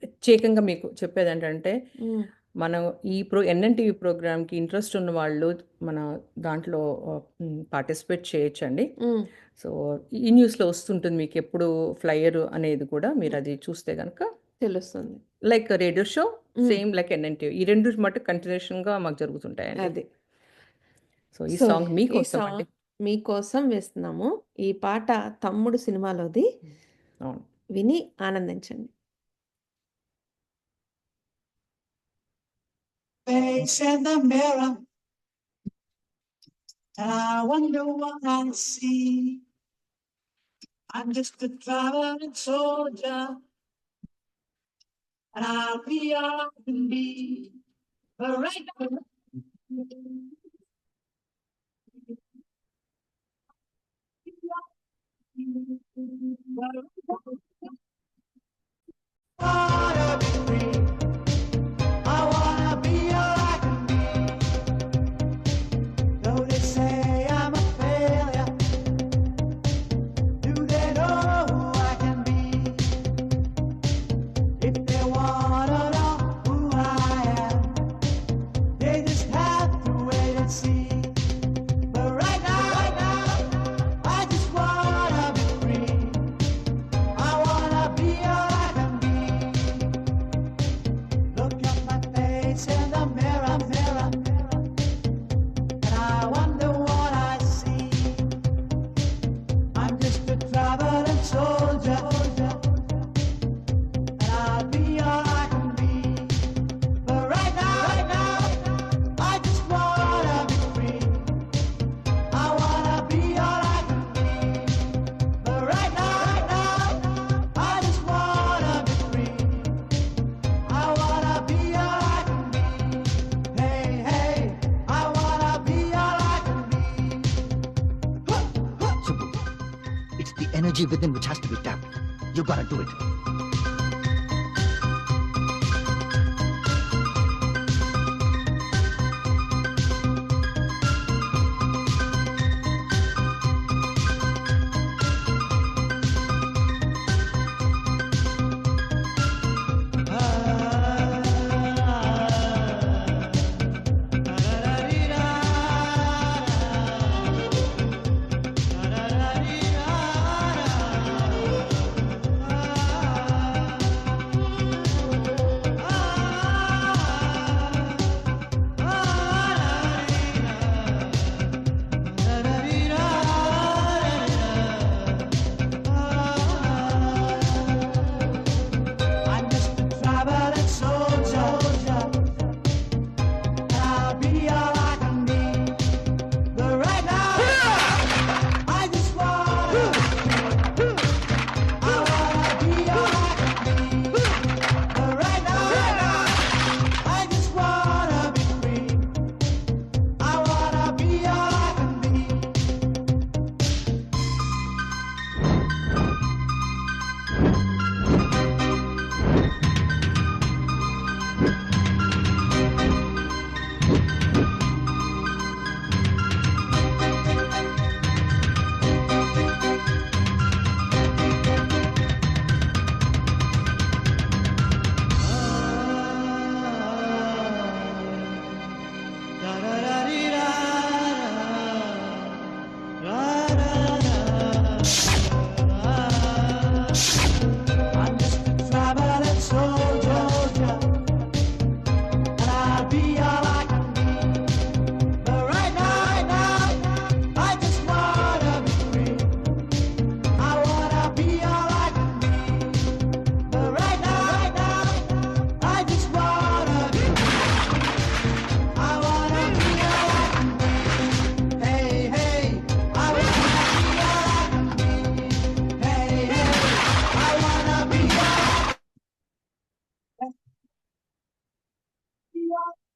ప్రత్యేకంగా మీకు చెప్పేదేంటంటే, హ్మ్. మనం ఈ ఎన్ఎన్‌టీవీ ప్రోగ్రామ్‌కి ఇంట్రెస్ట్ ఉన్న వాళ్ళు మన దాంట్లో పార్టిసిపేట్ చేయొచ్చండి. హ్మ్. సో, ఈ న్యూస్‌లో వస్తుంటుంది మీకెప్పుడు ఫ్లైయర్ అనేది కూడా హ్మ్. మీరది చూస్తే గనక తెలుస్తుంది. లైక్ రేడియో షో హ్మ్. Same like NNTV. ఈ 2 మటుకు కంటిన్యూషన్‌గా మాకు జరుగుతుంటాయండి. అది. సో, ఈ సో, సాంగ్ ఈ మీకోసం అండి. మీకోసం వేస్తున్నాము. ఈ పాట 'తమ్ముడు' సినిమాలోది. అవును. విని ఆనందించండి. Face in the mirror. And I wonder what I see. I'm just a traveling soldier, and I'll be all I can be. But right now, wanna be free. I wanna be all I can be. Though they say I'm a failure, do they know who I can be? If they wanna know who I am, they just have to wait and see. But right now, I just wanna be free. I wanna be all I can be. Look at my face in the mirror, and I wonder what I see. I'm just a traveling soldier, and I'll be all I can be. But right now, I just wanna be free. I wanna be all I can be. But right now, I just wanna be free. I wanna be all I can be. Hey, hey, I wanna be all I can be. Subbu, it's the energy within which has to be tapped. You gotta do it. I'm just a traveling soldier, and I'll be all I can be. But right now, I just wanna be free. I wanna be all I can be. But right now, I just wanna be free. I wanna be all I can be. I'm just a traveling soldier, and I'll be all I can be. But right now, I just wanna be free. I wanna be all I can be. But right now, I just wanna be free. I wanna be all I can be. Hey, hey, I wanna be all I can be. Hey, hey, I wanna be all I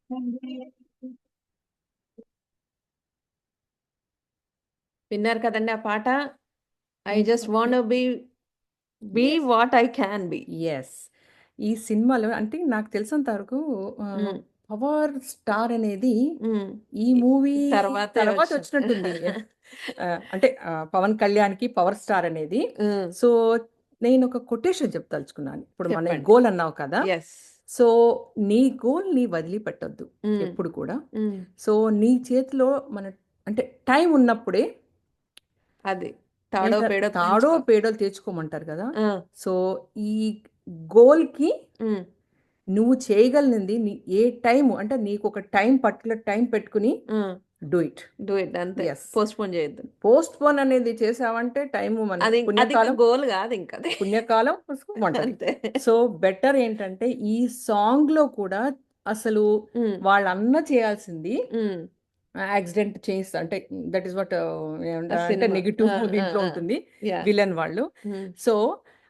can be. విన్నారు కదండి ఆ పాట. I just want be what I can be. Yes. ఈ సినిమాలో అంటే నాకు తెలిసినంత వరకు పవర్ స్టార్ అనేది ఈ మూవీ తర్వాతే తర్వాత వచ్చింది. వచ్చినట్టుంది. అంటే పవన్ కళ్యాణ్కి పవర్ స్టార్ అనేది. సో నేను ఒక కొటేషన్ చెప్పదలుచుకున్నాను. ఇప్పుడు మన చెప్పండి. గోల్ అన్నావు కదా. ఎస్. సో నీ గోల్ నీ వదిలిపెట్టొద్దు ఎప్పుడు కూడా. సో నీ చేతిలో మన అంటే టైం ఉన్నప్పుడే అది తాడో పేడో తాడో పేడో తెచ్చుకోమంటారు కదా. సో ఈ గోల్కి నువ్వు చేయగలిగింది ఏ టైం అంటే నీకు ఒక పర్టికులర్ టైం పెట్టుకుని డూ ఇట్. అంతే. Yes. పోస్ట్పోన్ చేయొద్దు. పోస్ట్ పోన్ అనేది చేసావంటే టైం మన అది పుణ్యకాలం గోల్ కాదు ఇంకా అది. పుణ్యకాలం పుసుకోమంటది. అంతే. సో బెటర్ ఏంటంటే ఈ సాంగ్ లో కూడా అసలు వాళ్ళన్న చేయాల్సింది యాక్సిడెంట్ చేయిస్తా అంటే దట్ ఈస్ వాట్ అంటే సినిమా. నెగిటివ్ ఆ, ఆ, దీంట్లో ఆ. ఉంటుంది Yeah. విలన్ వాళ్ళు. Hmm. సో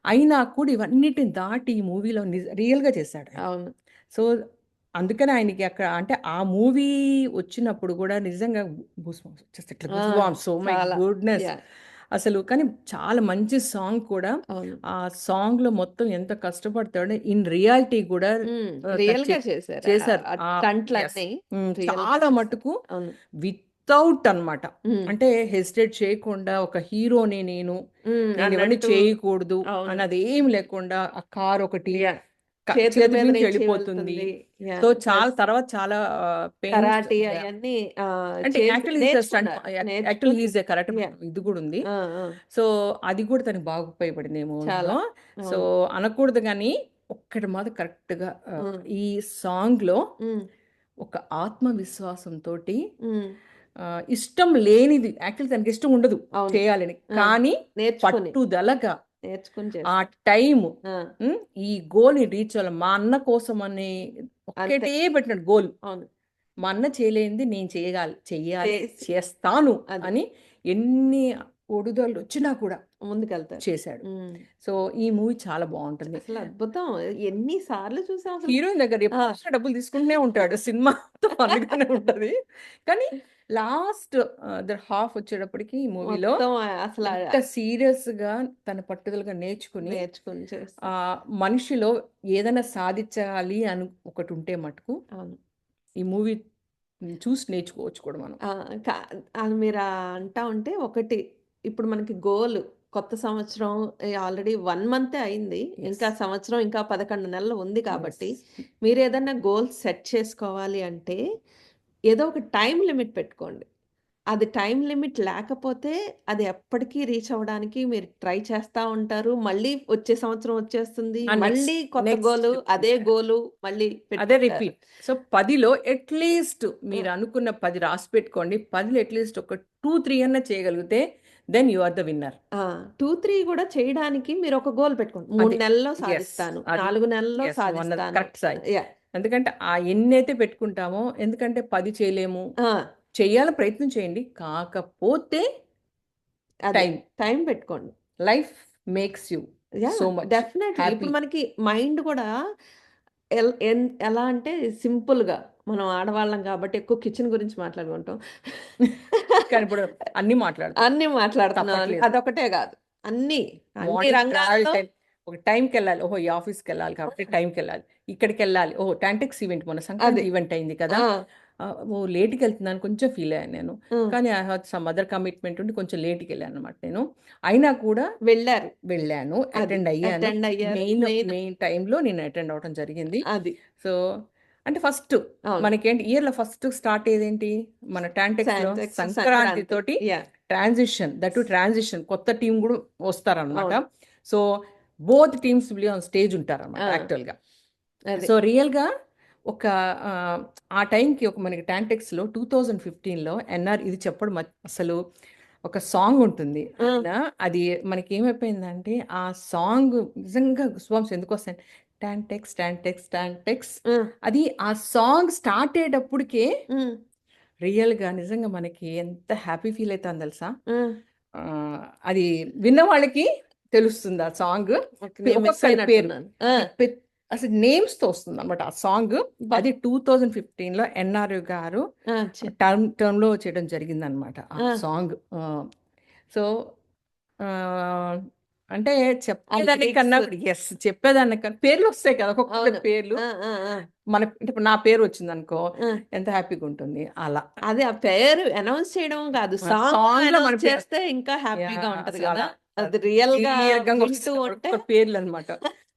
అయినా కూడా ఇవన్నిటిని దాటి ఈ మూవీలో రియల్గా చేశాడు ఆయన. అవును. సో అందుకనే ఆయనకి అక్కడ అంటే ఆ మూవీ వచ్చినప్పుడు కూడా నిజంగా సో మై చాలా. Goodness Yeah. అసలు. కానీ చాలా మంచి సాంగ్ కూడా. అవును. ఆ సాంగ్ లో మొత్తం ఎంత కష్టపడతాడో ఇన్ రియాలిటీ కూడా రియల్ గా చేశారు. చేశారు. ఆ స్టంట్లన్నీ real గా చాలా చేశారు. మటుకు అవును. వితౌట్ అన్నమాట. Hmm. అంటే హెసిటేట్ చేయకుండా ఒక హీరోని నేను ఇవన్నీ అన్నట్టు. చేయకూడదు అవును. అన్నది ఏం లేకుండా ఆ కార్ ఒకటి Yeah. చేతి చేతుల మీద నుంచి నుంచి వెళ్ళిపోతుంది. వెళ్తుంది. Yeah. సో చాలా తర్వాత చాలా కరాటీ అవన్నీ అంటే actually actually is a correct Yeah. ఇది కూడా ఉంది. నేర్చుకున్నారు. సో అది కూడా తనకి బాగా ఉపయోగపడిందేమో. చాలా. సో అనకూడదు కానీ ఒక్కటి మాత్రం కరెక్ట్గా ఈ సాంగ్ లో ఒక ఆత్మవిశ్వాసంతో ఇష్టం లేనిది యాక్చువల్లీ తనకి ఇష్టం ఉండదు అవును. చేయాలని, కానీ నేర్చుకుని పట్టుదలగా నేర్చుకుని ఆ టైము ఈ గోల్ ని రీచ్ అవ్వాలి మా అన్న కోసం అని ఒక్కటే పెట్టినట్టు గోల్. అవును. మా అన్న చేయలేనిది నేను చెయ్యాలి చేసి- చేస్తాను అది. అని ఎన్ని ఒడుదలు వచ్చినా కూడా ముందుకెళ్తారు. చేశాడు. సో ఈ మూవీ చాలా బాగుంటుంది. అసలు అద్భుతం. ఎన్ని సార్లు చూసాం అసలు. హీరోయిన్ దగ్గర ఎప్పుడు చూసినా డబ్బులు తీసుకుంటూనే ఉంటాడు. సినిమాతో అందుకనే ఉంటది. కానీ లాస్ట్ హాఫ్ వచ్చేటప్పటికి ఈ మూవీలో మొత్తం అసలు ఎంత సీరియస్ గా తన పట్టుదలగా నేర్చుకుని నేర్చుకుని చేస్తారు. ఆ మనిషిలో ఏదైనా సాధించాలి అని ఒకటి ఉంటే మటుకు అవును. ఈ మూవీ చూసి నేర్చుకోవచ్చు కూడా మనం. అది మీరు అంటా ఉంటే ఒకటి ఇప్పుడు మనకి గోల్ కొత్త సంవత్సరం ఆల్రెడీ 1 మంతే అయింది. ఇంకా సంవత్సరం ఇంకా 11 నెలలు ఉంది కాబట్టి మీరు ఏదైనా గోల్ సెట్ చేసుకోవాలి అంటే ఏదో ఒక టైం లిమిట్ పెట్టుకోండి. అది టైం లిమిట్ లేకపోతే అది ఎప్పటికీ రీచ్ అవ్వడానికి మీరు ట్రై చేస్తా ఉంటారు. మళ్ళీ వచ్చే సంవత్సరం వచ్చేస్తుంది. మళ్ళీ కొత్త గోలు అదే గోలు మళ్ళీ అదే రిపీట్. సో 10లో అట్లీస్ట్ మీరు అనుకున్న 10 రాసి పెట్టుకోండి. 10లో అట్లీస్ట్ ఒక 2-3 అన్న చేయగలిగితే then you are the winner. 2-3 కూడా చేయడానికి మీరు ఒక గోల్ పెట్టుకోండి. 3 నెలల్లో సాధిస్తాను, 4 నెలల్లో సాధిస్తాను. కరెక్ట్ సాయి. ఎందుకంటే ఎన్నైతే పెట్టుకుంటామో, ఎందుకంటే 10 చేయలేము, చెయ్యాల ప్రయత్నం చేయండి. కాకపోతే టైం పెట్టుకోండి. Life makes you so much definitely. ఇప్పుడు మనకి మైండ్ కూడా ఎలా అంటే సింపుల్ గా మనం ఆడవాళ్ళం కాబట్టి ఎక్కువ కిచెన్ గురించి మాట్లాడుకుంటాం. కానీ ఇప్పుడు అన్ని మాట్లాడుతున్నాం. తప్పట్లేదు. అదొకటే కాదు, అన్ని రంగాల్లో ఒక టైంకి వెళ్ళాలి. ఓహో ఈ ఆఫీస్కి వెళ్ళాలి కాబట్టి టైంకి వెళ్ళాలి, ఇక్కడికి వెళ్ళాలి. ఓహో టాంటెక్స్ ఈవెంట్ మొన్న సంక్రాంతి ఈవెంట్ అయింది కదా, ఓ లేట్కి వెళ్తున్నాను కొంచెం ఫీల్ అయ్యాను నేను. కానీ I have some other commitment ఉండి కొంచెం లేట్కి వెళ్ళాను అనమాట నేను. అయినా కూడా వెళ్ళాను, అటెండ్ అయ్యాను. మెయిన్ టైంలో నేను అటెండ్ అవడం జరిగింది. అది సో అంటే ఫస్ట్ మనకేంటి ఇయర్ లో ఫస్ట్ స్టార్ట్ అయ్యేదేంటి మన టాంటెక్స్ లో సంక్రాంతి తోటి ట్రాన్సిషన్ కొత్త టీం కూడా వస్తారనమాట. సో బోత్ టీమ్స్ స్టేజ్ ఉంటారన్నమాట యాక్చువల్ గా. సో రియల్ గా ఒక ఆ టైంకి ఒక మనకి టాంటెక్స్లో 2015లో ఎన్ఆర్ ఇది చెప్పడం అసలు ఒక సాంగ్ ఉంటుంది. అది మనకి ఏమైపోయిందంటే ఆ సాంగ్ నిజంగా గుస్బాంబ్స్ ఎందుకు వస్తాయి, టాంటెక్స్ అది ఆ సాంగ్ స్టార్ట్ అయ్యేటప్పటికే రియల్ గా నిజంగా మనకి ఎంత హ్యాపీ ఫీల్ అవుతుంది తెలుసా. అది విన్న వాళ్ళకి తెలుస్తుంది ఆ సాంగ్ పేరు అసలు నేమ్స్ తో వస్తుంది అనమాట ఆ సాంగ్. అది 2015లో ఎన్ఆర్ గారు టర్మ్ లో చేయడం జరిగింది అనమాట ఆ సాంగ్. సో అంటే చెప్పేదానికన్నా చెప్పేదానికన్నా పేర్లు వస్తాయి కదా, ఒక్కొక్క పేర్లు మన ఇప్పుడు నా పేరు వచ్చింది అనుకో ఎంత హ్యాపీగా ఉంటుంది. అలా అదే ఆ పేరు అనౌన్స్ చేయడం కాదు, సాంగ్ చేస్తే ఇంకా హ్యాపీగా ఉంటది కదా. అది రియల్ గా పేర్లు అనమాట.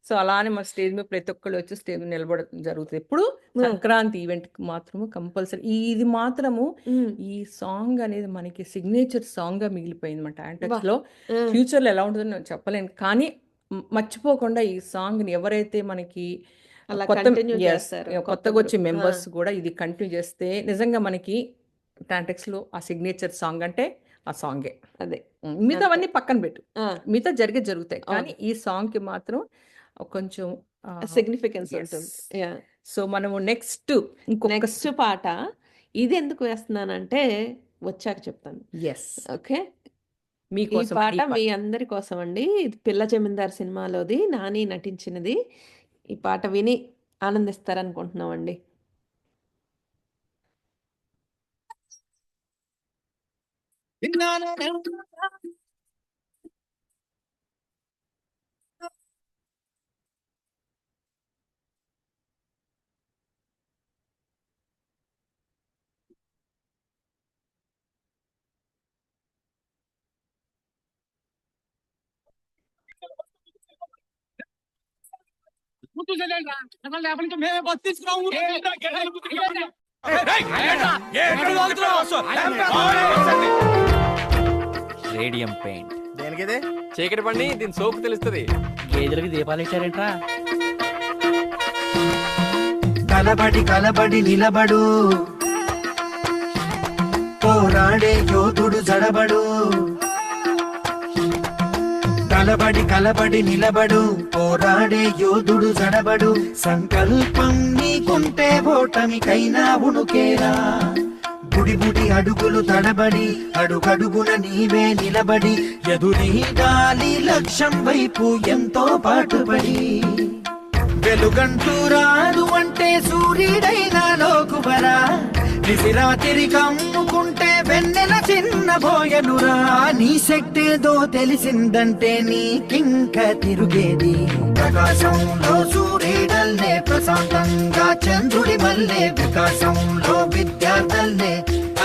సో అలానే మన స్టేజ్ మీద ప్రతి ఒక్కళ్ళు వచ్చి స్టేజ్ మీద నిలబడడం జరుగుతుంది. ఎప్పుడు సంక్రాంతి ఈవెంట్ కి మాత్రము కంపల్సరీ ఇది మాత్రము ఈ సాంగ్ అనేది మనకి సిగ్నేచర్ సాంగ్ గా మిగిలిపోయింది మన టాంటెక్స్ లో. ఫ్యూచర్ లో ఎలా ఉంటుందో నేను చెప్పలేను, కానీ మర్చిపోకుండా ఈ సాంగ్ ని ఎవరైతే మనకి కొత్తగా వచ్చే మెంబర్స్ కూడా ఇది కంటిన్యూ చేస్తే నిజంగా మనకి టాంటెక్స్ లో ఆ సిగ్నేచర్ సాంగ్ అంటే ఆ సాంగే. అదే మిగతావన్నీ పక్కన పెట్టు, మిగతా జరుగుతాయి, కానీ ఈ సాంగ్ కి మాత్రం కొంచెం సిగ్నిఫికెన్స్ ఉంటుంది. సో మనము నెక్స్ట్ పాట ఇది ఎందుకు వేస్తున్నానంటే వచ్చాక చెప్తాను. Yes okay. ఈ మీకోసం పాట మీ అందరి కోసం అండి. ఇది 'పిల్ల జమీందార్' సినిమాలోది. నాని నటించినది. ఈ పాట విని ఆనందిస్తారనుకుంటున్నామండి. Radium paint దేనికిదే? చీకటి పని దీని సోకు తెలుస్తుంది. గేదెలకి దీపాలు ఇచ్చారేంట్రా? కలబడి కలబడి నిలబడు, పోరాడే యోధుడు జడబడు. కలబడి కలబడి నిలబడు, పోరాడే యోధుడు జడబడు. సంకల్పం నీకుంటే ఓటమికైనా ఉణుకేరా. బుడి బుడి అడుగులు తడబడి, అడుగడుగున నీవే నిలబడి, ఎదురీదాలి లక్ష్యం వైపు ఎంతో పాటుపడి. వెలుగంటూ రాదు అంటే సూర్యుడైనా లోకువరా. నిసిరాతిరి కమ్ముకుంటే వెన్నెల చిన్నబోయనురా. నీ శక్తేదో తెలిసిందంటే నీకింక తిరుగేది. ప్రకాశంలో సూర్యుడల్లే, ప్రశాంతంగా చంద్రుడి మల్లె. వికాసంలో విద్యార్థుల్లే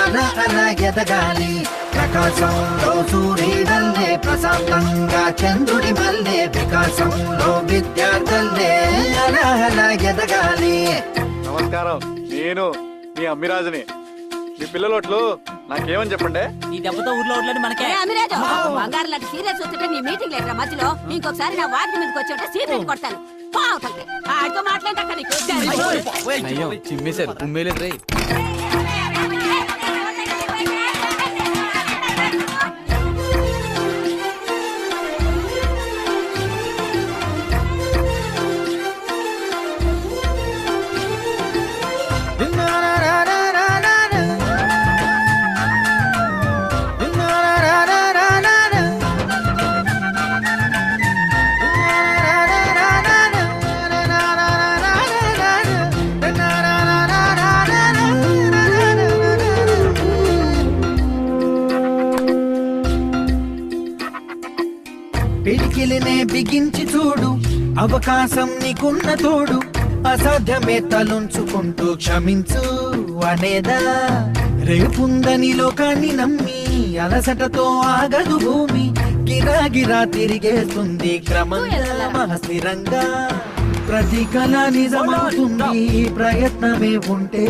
అలా అలా ఎదగాలి. ప్రకాశంలో సూర్యుడల్లే, ప్రశాంతంగా చంద్రుడి మల్లె. వికాసంలో విద్యార్థుల్లే అలా అలా ఎదగాలి. నమస్కారం, నేను మీ అమ్మిరాజుని. మీ పిల్లలోట్లు నాకేమని చెప్పండి. ఈ దెబ్బతో ఊర్లో ఊర్లో మనకే బంగారు లాంటి సీరియస్ వస్తుంటే నీ మీటింగ్ లేదురా మధ్యలో. ఇంకొకసారి నా వాటి మీదకి వచ్చి సీరియస్ కొడతాను. ఆడితో మాట్లాడక నీకు చిమ్మేశారు ఉమ్మేలేదు రే. పిడికిలినే బిగించి చూడు, అవకాశం నీకున్న తోడు. అసాధ్యమే తలుంచుకుంటూ క్షమించు అనేదా. రేపుందని లోకాన్ని నమ్మి అలసటతో ఆగదు భూమి. గిరాగిరా తిరిగేస్తుంది క్రమంగా స్థిరంగా. ప్రతి కళ నిజమవుతుంది ప్రయత్నమే ఉంటే.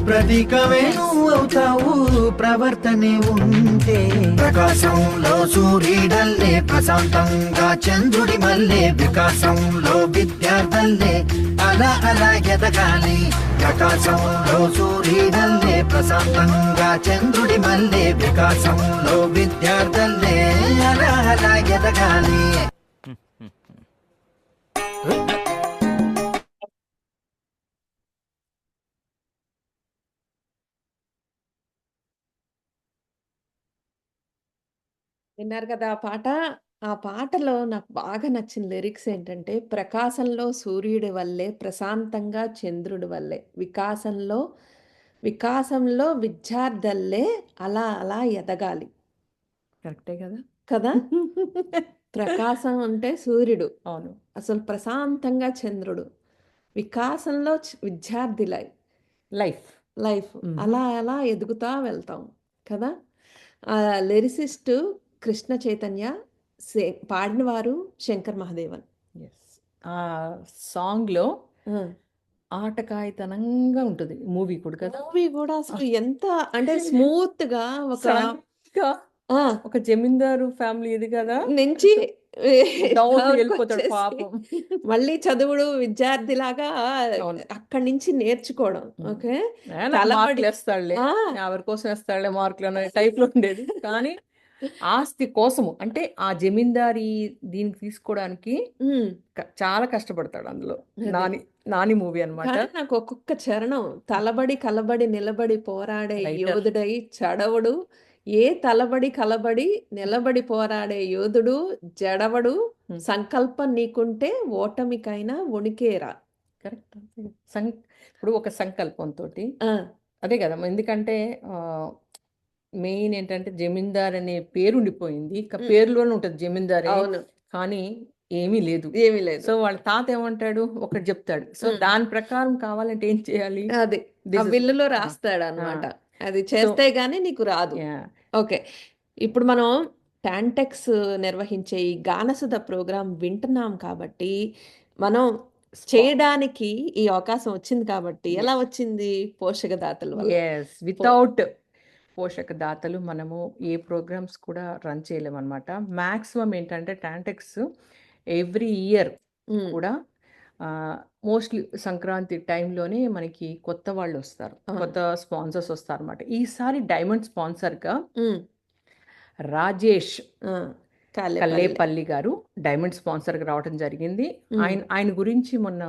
ప్రతీకమే నువ్వు అవుతావు ప్రవర్తనే ఉంటే. ప్రకాశంలో సూర్యుడల్లే, ప్రశాంతంగా చంద్రుడి మల్లె. వికాసంలో విద్యార్థుల్లే అలా అలా ఎదగాలి. ప్రకాశంలో సూర్యుడల్లే, ప్రశాంతంగా చంద్రుడి మల్లె. వికాసంలో విద్యార్థుల్లే అలా అలా ఎదగాలి. విన్నారు కదా ఆ పాట. ఆ పాటలో నాకు బాగా నచ్చిన లిరిక్స్ ఏంటంటే, ప్రకాశంలో సూర్యుడి వల్లే, ప్రశాంతంగా చంద్రుడి వల్లే, వికాసంలో విద్యార్థుల్లే అలా అలా ఎదగాలి. కరెక్టే కదా. కదా! ప్రకాశం అంటే సూర్యుడు. అవును. అసలు ప్రశాంతంగా చంద్రుడు. వికాసంలో విద్యార్థి లైఫ్ లైఫ్. అలా అలా ఎదుగుతా వెళ్తాం కదా! లిరిసిస్టు కృష్ణ చైతన్య, పాడినవారు శంకర్ మహాదేవన్. ఎస్ ఆ సాంగ్లో ఆ! ఆటకాయితనంగా ఉంటుంది మూవీ కూడా కదా. మూవీ కూడా అసలు ఎంత అంటే స్మూత్‌గా ఒక సడన్గా ఆ! ఒక జమీందారు ఫ్యామిలీ ఇది కదా నుంచి డౌన్ వెళ్ళిపోతాడు వచ్చేసి పాపం. మళ్ళీ చదువుడు విద్యార్థిలాగా అవును. అక్కడి నుంచి నేర్చుకోవడం. ఓకే. మార్కులు తలబడి వేస్తాడులే, ఆ! ఎవరి కోసం వేస్తాడులే మార్కులు అనే టైప్ లో ఉండేది. కానీ ఆస్తి కోసము అంటే ఆ జమీందారీ దీన్ని తీసుకోవడానికి హ్మ్. చాలా కష్టపడతాడు అందులో. అది. నాని మూవీ అన్నమాట. కానీ నాకు ఒక్కొక్క చరణం తలబడి కలబడి నిలబడి పోరాడే రైటర్. యోధుడై చడవడు ఏ తలబడి కలబడి నిలబడి పోరాడే యోధుడు జడవడు హ్మ్. సంకల్పం నీకుంటే ఓటమికైనా వణికేరా. కరెక్ట్. ఇప్పుడు ఒక సంకల్పంతోటి ఆ! అదే కదా! ఎందుకంటే మెయిన్ ఏంటంటే జమీందార్ అనే పేరు ఉండిపోయింది. పేరులోనే ఉంటది జమీందారే. అవును. కానీ ఏమీ లేదు. ఏమీ లేదు. సో వాళ్ళ తాత ఏమంటాడు? ఒకటి చెప్తాడు. సో దాని ప్రకారం కావాలంటే ఏం చేయాలి? అది. ఆ దిస్ ఇస్ విల్లులో రాస్తాడనమాట. ఆ! అది చేస్తే గాని నీకు రాదు. యాహ్! ఓకే. ఇప్పుడు మనం టాంటెక్స్ నిర్వహించే ఈ గానసుధ ప్రోగ్రామ్ వింటున్నాం కాబట్టి, మనం చేయడానికి ఈ అవకాశం వచ్చింది కాబట్టి, ఎలా వచ్చింది? పోషకదాతల వల్ల. యెస్. వితౌట్ పోషక దాతలు మనము ఏ ప్రోగ్రామ్స్ కూడా రన్ చేయలేమన్నమాట. మాక్సిమం ఏంటంటే టాంటెక్స్ ఎవ్రీ ఇయర్ హ్మ్. కూడా మోస్ట్‌లీ సంక్రాంతి టైంలోనే మనకి కొత్త వాళ్ళొస్తారు. అవును. కొత్త స్పాన్సర్స్ వస్తారన్నమాట. ఈసారి డైమండ్ స్పాన్సర్‌గా హ్మ్. రాజేష్ ఆ! కాలేపల్లి. కల్లేపల్లి గారు డైమండ్ స్పాన్సర్‌గా రావటం జరిగింది. హ్మ్. ఆయన గురించి మొన్న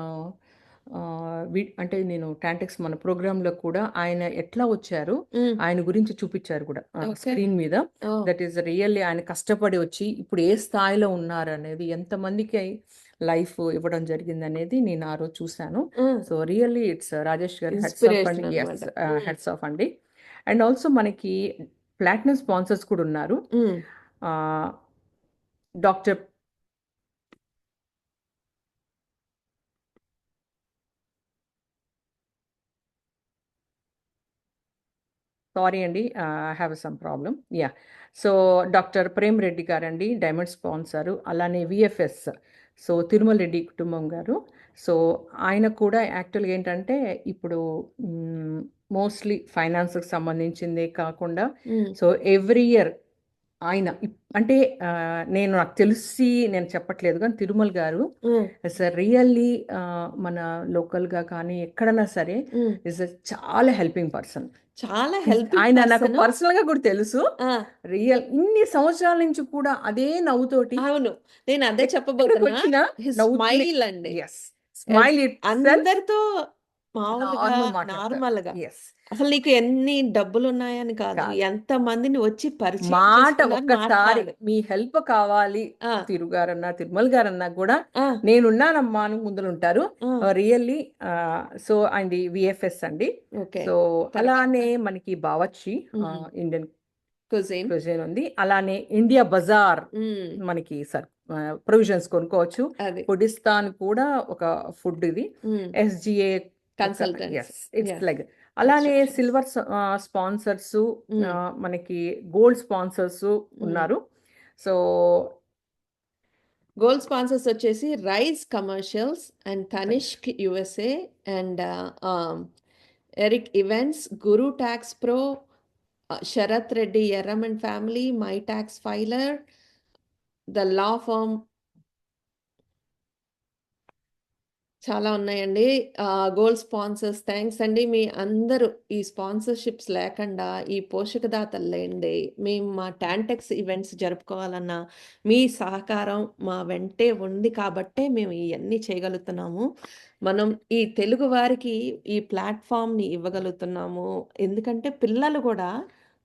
అంటే నేను టాంటెక్స్ మన ప్రోగ్రామ్‌లో కూడా ఆయన ఎట్లా వచ్చారు, హ్మ్. ఆయన గురించి చూపిచ్చారు కూడా ఓకే. స్క్రీన్ మీద. ఓహ్! దట్ ఈస్ రియల్లీ ఆయన కష్టపడి వచ్చి ఇప్పుడు ఏ స్థాయిలో ఉన్నారనేది, ఎంతమందికి లైఫ్ ఇవ్వడం జరిగిందనేది నేను ఆ రోజు చూసాను. హ్మ్. సో రియల్లీ ఇట్స్ రాజేష్ గారు హెడ్స్ ఆఫ్ ఇన్‌స్పిరేషన్ అండి. యెస్. అన్నమాట. హ్మ్. హెడ్స్ ఆఫ్ అండి. అండ్ ఆల్సో మనకి ప్లాటినం స్పాన్సర్స్ కూడా ఉన్నారు. హ్మ్. డాక్టర్ సారీ అండి. I have some problem. Yeah! So, doctor Prem Reddy గారండి డైమండ్ స్పాన్సరు. అలానే వీఎఫ్ఎస్. సో, తిరుమల రెడ్డి కుటుంబం గారు. సో, ఆయన కూడా యాక్చువల్‌గా ఏంటంటే ఇప్పుడు మోస్ట్‌లీ ఫైనాన్స్‌కి సంబంధించిందే కాకుండా హ్మ్. సో, ఎవ్రీ ఇయర్ ఆయన అంటే నాకు తెలిసి నేను చెప్పట్లేదు కానీ తిరుమల గారు హ్మ్. రియల్లీ మన లోకల్‌గా కానీ ఎక్కడన్నా సరే హ్మ్. చాలా హెల్పింగ్ పర్సన్. చాలా హెల్పింగ్ ఆయన నాకు పర్సను. పర్సనల్‌గా కూడా తెలుసు. ఆ! ఇన్ని సంవత్సరాల నుంచి కూడా అదే నవ్వుతోటి అవును. నేను అదే చెప్పబోతున్నా. ఎక్కడికొచ్చినా హిస్ నవ్వుతూనే స్మైల్ అండి. యెస్. స్మైల్ ఇట్సెల్ఫ్ అందరితో మామూలుగా, నార్మల్ మాట్లాడతారు. నార్మల్‌గా. యెస్. అసలు నీకు ఎన్ని డబ్బులున్నాయని కాదు. కాదు. ఎంతమందిని వచ్చి పరిచయం మాట చేసుకున్నారు ఒక్కసారి మాట్లాడు. మీ హెల్ప్ కావాలి ఆ! తిరుగారన్నా, తిరుమల గారన్నా కూడా ఆ! నేనున్నానమ్మా అని ముందలుంటారు. ఆ! రియల్లీ సో అండ్ వీఎఫ్ఎస్ అండి. ఓకే. సో తర్వాత అలానే మనకి బావర్చి హ్మ్. Indian cuisine. క్యుజిన్ ఉంది. అలానే ఇండియా బజార్ హ్మ్. మనకి ప్రొవిజన్స్ కొనుక్కోవచ్చు. అది. ఫుడిస్తాన్ కూడా ఒక ఫుడ్ ఇది. Hmm. SGA consultancy. Yes. It's yeah! Like అలానే కన్‌స్ట్రక్షన్స్. Silver sponsors hmm. మనకి గోల్డ్ స్పాన్సర్సు హ్మ్. ఉన్నారు. సో గోల్డ్ స్పాన్సర్స్ వచ్చేసి rise commercials and Tanishq USA and Eric events, Guru tax pro, Sarath Reddy Erraman family, my tax filer, the law firm చాలా ఉన్నాయండి. Gold sponsors thanks అండి. మీ అందరూ ఈ sponsorships లేకుండా, ఈ పోషకదాతలు లేండి, మేము మా టాంటెక్స్ ఈవెంట్స్ జరుపుకోవాలన్న మీ సహకారం మా వెంటే ఉంది కాబట్టే మేము ఇయన్నీ చేయగలుగుతున్నాము. మనం ఈ తెలుగు వారికి ఈ ప్లాట్‌ఫార్మ్‌ని ఇవ్వగలుగుతున్నాము. ఎందుకంటే పిల్లలు గూడా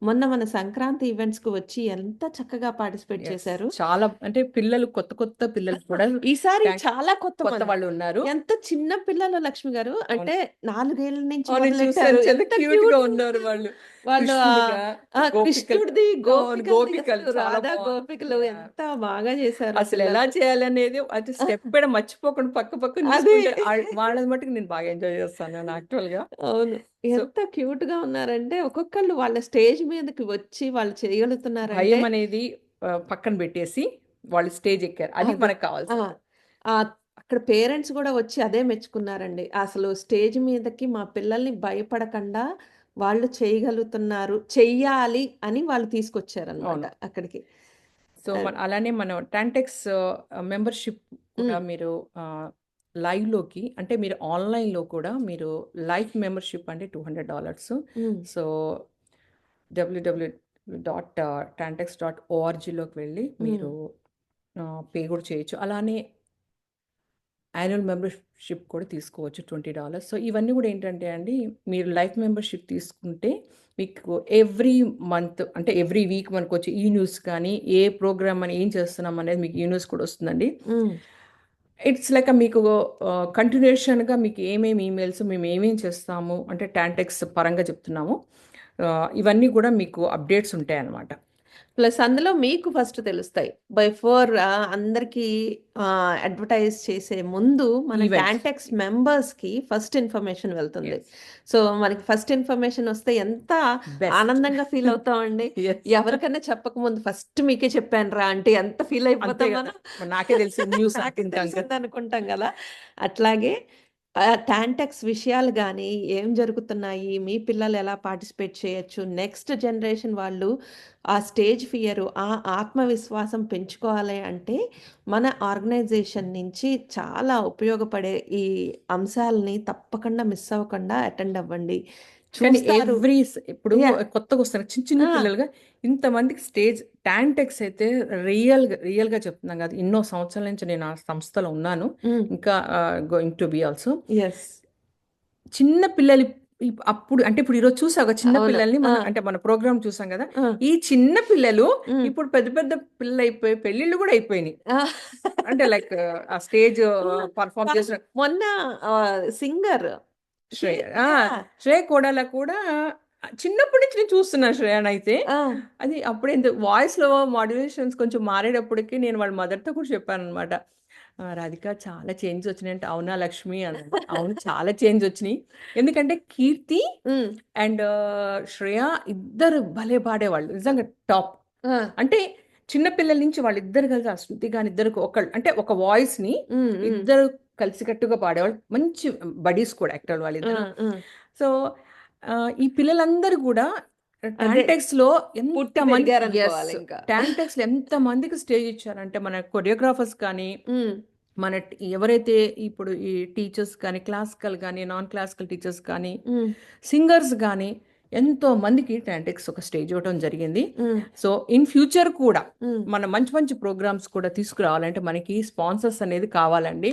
మొన్న మన సంక్రాంతి ఈవెంట్స్‌కి వచ్చి ఎంత చక్కగా పార్టిసిపేట్ యెస్. చేశారు. చాలా అంటే పిల్లలు కొత్త పిల్లలు కూడా ఈసారి థాంక్స్ చాలా కొత్త కొత్త మంది. వాళ్ళు ఉన్నారు. ఎంత చిన్న పిల్లలు లక్ష్మి గారు. అవును. అంటే 4 ఏళ్ల నుంచి అవును. మొదలెట్టారు. చూసాను. చాలా ఎంత క్యూట్‌గా క్యూట్ ఉన్నారు వాళ్ళు. వాళ్ళు కృష్ణుడిగా, గోపికలు కృష్ణుడిది, అవును. గోపికలది గోపికలు అసలు చాలా రాధా బావుంది. గోపికలు యాహ్! ఎంత బాగా చేశారో అసలెలా పిల్లలు. చేయాలనేది అంటే స్టెప్ కూడా మర్చిపోకుండా పక్కన అదే. చూసుకుంటే వాళ్ళది మట్టుకు నేను బాగా ఎంజాయ్ చేస్తాను యాక్చువల్‌గా. అవును. సో, ఎంత క్యూట్‌గా ఉన్నారంటే ఒక్కొక్కళ్ళు వాళ్ళ స్టేజ్ మీదకి వచ్చి వాళ్ళు చేయగలుగుతున్నారంటే భయం అనేది పక్కన పెట్టేసి వాళ్ళు స్టేజ్ ఎక్కారు. అది అది. మనకు ఆ! కావాల్సింది. అక్కడ పేరెంట్స్ గూడా వచ్చి అదే మెచ్చుకున్నారండి. అసలు స్టేజ్ మీదకి మా పిల్లల్ని భయపడకండా వాళ్ళు చేయగలుగుతున్నారు, చెయ్యాలి అని వాళ్ళు తీసుకొచ్చారనమాట అవును. అక్కడికి. సో, అది. అలానే మనం టాంటెక్స్ మెంబర్‌షిప్ కూడా హ్మ్. మీరు లైవ్‌లోకి అంటే మీరు ఆన్‌లైన్‌లో కూడా మీరు లైఫ్ మెంబర్‌షిప్ అంటే $200. హ్మ్. సో, డబ్ల్యూడబ్ల్యూ tantex.orgలోకి వెళ్ళి మీరు పే కూడా చేయొచ్చు. అలానే యాన్యువల్ మెంబర్షిప్ కూడా తీసుకోవచ్చు $20. సో ఇవన్నీ కూడా ఏంటంటే అండి, మీరు లైఫ్ మెంబర్షిప్ తీసుకుంటే మీకు ఎవ్రీ మంత్ అంటే ఎవ్రీ వీక్ మనకు వచ్చే ఈ న్యూస్ కానీ ఏ ప్రోగ్రామ్ అని ఏం చేస్తున్నాం అనేది మీకు ఈ న్యూస్ కూడా వస్తుందండి. ఇట్స్ లైక్ మీకు కంటిన్యూషన్గా మీకు ఏమేమి ఈమెయిల్స్ మేము ఏమేమి చేస్తాము అంటే టాంటెక్స్ పరంగా చెప్తున్నాము. ఇవన్నీ కూడా మీకు అప్డేట్స్ ఉంటాయి అన్నమాట. ప్లస్ అందులో మీకు ఫస్ట్ తెలుస్తాయి. బిఫోర్ అందరికీ అడ్వర్టైజ్ చేసే ముందు మన Events. టాంటెక్స్ మెంబర్స్‌కి ఫస్ట్ ఇన్ఫర్మేషన్ వెళ్తుంది. Yes. సో మనకి ఫస్ట్ ఇన్ఫర్మేషన్ వస్తే ఎంత Best. ఆనందంగా ఫీల్ అవుతామండి. Yes. ఎవరికైనా చెప్పకముందు ఫస్ట్ మీకే చెప్పానురా అంటే ఎంత ఫీల్ అంతే అయిపోతాం కదా. మనం. నాకే తెలిసి న్యూస్ నాకు తెలిసింది అనుకుంటాం కదా. అట్లాగే టాంటెక్స్ విషయాలు గానీ, ఏం జరుగుతున్నాయి, మీ పిల్లలు ఎలా పార్టిసిపేట్ చేయొచ్చు, నెక్స్ట్ జనరేషన్ వాళ్ళు ఆ స్టేజ్ ఫియరు, ఆ ఆత్మవిశ్వాసం పెంచుకోవాలి అంటే, మన ఆర్గనైజేషన్ నుంచి చాలా ఉపయోగపడే ఈ అంశాలని తప్పకుండా మిస్ అవ్వకుండా అటెండ్ అవ్వండి. కానీ చూస్తారు. ఇప్పుడు Yeah. కొత్తగా వస్తారు చిన్న చిన్న ఆ. పిల్లలుగా ఇంతమందికి స్టేజ్ టాంటెక్స్ అయితే రియల్గా చెప్తున్నాం కదా. ఎన్నో సంవత్సరాల నుంచి నేను ఆ సంస్థలో ఉన్నాను. ఇంకా going to be also. Yes. చిన్న పిల్లలు అప్పుడు అంటే ఇప్పుడు ఈరోజు చూసాం కదా చిన్న అవును. పిల్లల్ని మనం అంటే మన ప్రోగ్రామ్ చూసాం కదా. ఈ చిన్న పిల్లలు ఇప్పుడు పెద్ద పెద్ద పిల్లలు అయిపోయి పెళ్ళిళ్ళు కూడా అయిపోయినాయి. అంటే లైక్ ఆ స్టేజ్ పర్ఫామ్ చేసిన మొన్న సింగర్ శ్రేయ కోడాల కూడా చిన్నప్పటి నుంచి నేను చూస్తున్నాను శ్రేయానైతే. అది అప్పుడే వాయిస్ లో మాడ్యులేషన్స్ కొంచెం మారేటప్పటికి నేను వాళ్ళ మదర్తో కూడా చెప్పాను అనమాట. రాధిక చాలా చేంజ్ వచ్చినాయి అంటే, అవునా లక్ష్మి అన్నాను. అవును చాలా చేంజ్ వచ్చినాయి. ఎందుకంటే కీర్తి అండ్ శ్రేయ ఇద్దరు భలే పాడేవాళ్ళు నిజంగా టాప్. అంటే చిన్న పిల్లల నుంచి వాళ్ళిద్దరు కలిసి ఆ శృతి కానీ ఇద్దరు ఒకళ్ళు అంటే ఒక వాయిస్ ని ఇద్దరు కలిసికట్టుగా పాడేవాళ్ళు. మంచి బడీస్ కూడా యాక్టర్ వాళ్ళిద్దరు. సో ఈ పిల్లలందరూ కూడా టాంటెక్స్ లో ఎంత మంది టాంటెక్స్ లో ఎంత మందికి స్టేజ్ ఇచ్చారంటే మన కొరియోగ్రాఫర్స్ కానీ మన ఎవరైతే ఇప్పుడు ఈ టీచర్స్ కానీ క్లాసికల్ కానీ నాన్ క్లాసికల్ టీచర్స్ కానీ సింగర్స్ కానీ ఎంతో మందికి టాంటెక్స్ ఒక స్టేజ్ ఇవ్వడం జరిగింది. సో ఇన్ ఫ్యూచర్ కూడా మన మంచి మంచి ప్రోగ్రామ్స్ కూడా తీసుకురావాలంటే మనకి స్పాన్సర్స్ అనేది కావాలండి.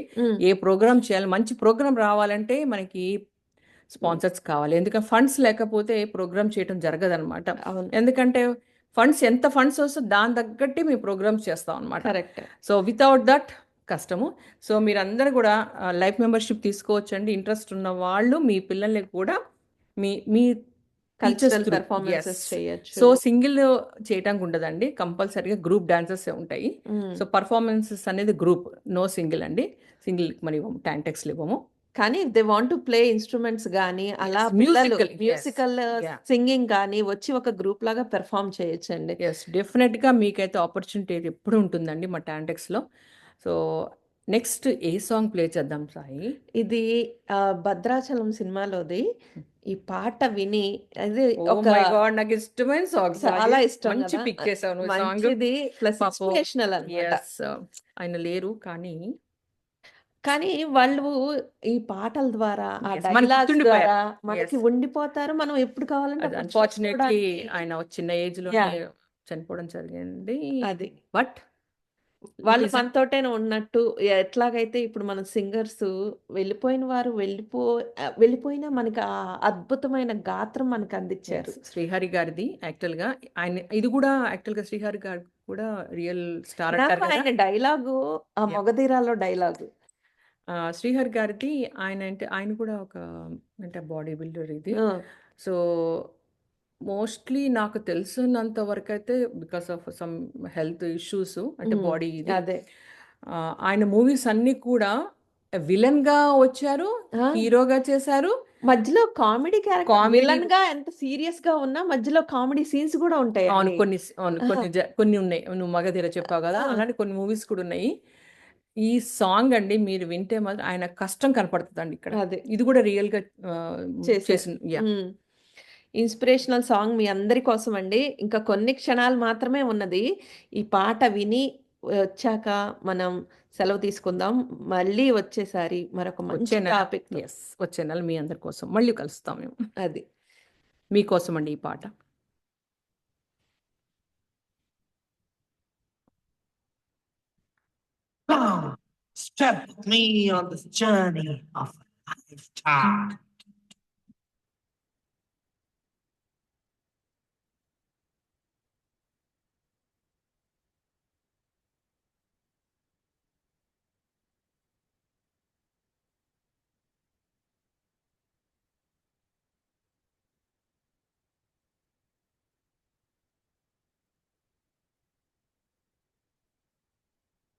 ఏ ప్రోగ్రామ్ చేయాలి, మంచి ప్రోగ్రామ్ రావాలంటే మనకి స్పాన్సర్స్ కావాలి. ఎందుకంటే ఫండ్స్ లేకపోతే ప్రోగ్రామ్ చేయడం జరగదన్నమాట. ఎందుకంటే ఎంత ఫండ్స్ వస్తే దాని తగ్గట్టే మేము ప్రోగ్రామ్స్ చేస్తాం అనమాట. కరెక్ట్. సో వితౌట్ దట్ కష్టము. సో మీరందరూ కూడా లైఫ్ మెంబర్షిప్ తీసుకోవచ్చండి. ఇంట్రెస్ట్ ఉన్న వాళ్ళు మీ పిల్లల్ని కూడా మీ కల్చరల్ పెర్ఫార్మెన్సెస్ చేయొచ్చు. సో సింగిల్ చేయడానికి ఉండదండి, కంపల్సరీగా గ్రూప్ డాన్సెస్ ఉంటాయి. సో పర్ఫార్మెన్సెస్ అనేది గ్రూప్, నో సింగిల్ అండి. సింగిల్ మరి ఇవ్వము, టాంటెక్స్ ఇవ్వము. కానీ they want to play instruments గానీ అలా మ్యూజికల్ సింగింగ్ గానీ వచ్చి ఒక గ్రూప్ లాగా పెర్ఫార్మ్ చేయొచ్చండి. డెఫినెట్ గా మీకైతే ఆపర్చునిటీ ఎప్పుడు ఉంటుందండి మా టాంటెక్స్ లో. సో నెక్స్ట్ ఏ సాంగ్ ప్లే చేద్దాం సాయి? ఇది భద్రాచలం సినిమాలోది. ఈ పాట విని అది నాకు ఇష్టమైన సాంగ్, చాలా ఇష్టం. మంచి పిక్ చేసావు సాంగ్. ప్లస్ ఇన్స్పిరేషనల్ అన్నమాట. ఆయన లేరు కానీ వాళ్ళు ఈ పాటల ద్వారా ఆ Yes, మనకు డైలాగ్స్ గుర్తుండిపోయారు. ద్వారా మనకి Yes. ఉండిపోతారు. మనం ఎప్పుడు కావాలంటే అప్పుడు అన్ఫార్చునేట్లీ చూసుకోవడానికి. ఆయన చిన్న ఏజ్ లో Yeah. చనిపోవడం జరిగింది. అది బట్ వాళ్ళు మనతోటేనే ఉన్నట్టు ఎట్లాగైతే ఇప్పుడు మన సింగర్స్ వెళ్ళిపోయిన వారు వెళ్ళిపోయినా మనకి ఆ అద్భుతమైన గాత్రం మనకు అందించారు. శ్రీహరి గారిది యాక్చువల్ గా ఆయన ఇది కూడా యాక్చువల్ గా శ్రీహరి గారు కూడా రియల్ స్టార్ నాకు అంటారు కదా. ఆయన డైలాగు ఆ మొగధీరాలో డైలాగు శ్రీహరి గారిది ఆయన కూడా ఒక అంటే బాడీ బిల్డర్ ఇది. సో మోస్ట్లీ నాకు తెలిసినంత వరకు అయితే because of some health issues అంటే బాడీ ఇది. అదే ఆయన మూవీస్ అన్ని కూడా విలన్ గా వచ్చారు, హీరోగా చేశారు. మధ్యలో కామెడీ క్యారెక్టర్ Comedy- విలన్ గా ఎంత సీరియస్ గా ఉన్నా మధ్యలో కామెడీ సీన్స్ కూడా ఉంటాయి. అవును కొన్ని ఉన్నాయి. నువ్వు మగధీర చెప్పావు కదా, అలాంటి కొన్ని మూవీస్ కూడా ఉన్నాయి. ఈ సాంగ్ అండి మీరు వింటే మాత్రం ఆయన కష్టం కనపడుతుందండి ఇక్కడ. అదే ఇది కూడా రియల్ గా చేసిన ఇన్స్పిరేషనల్ సాంగ్ మీ అందరి కోసం అండి. ఇంకా కొన్ని క్షణాలు మాత్రమే ఉన్నది. ఈ పాట విని వచ్చాక మనం సెలవు తీసుకుందాం. మళ్ళీ వచ్చేసారి మరొక మంచి టాపిక్. వచ్చే నెల మీ అందరి కోసం మళ్ళీ కలుస్తాం మేము. అది మీకోసం అండి ఈ పాట. Step with me on this journey of a lifetime.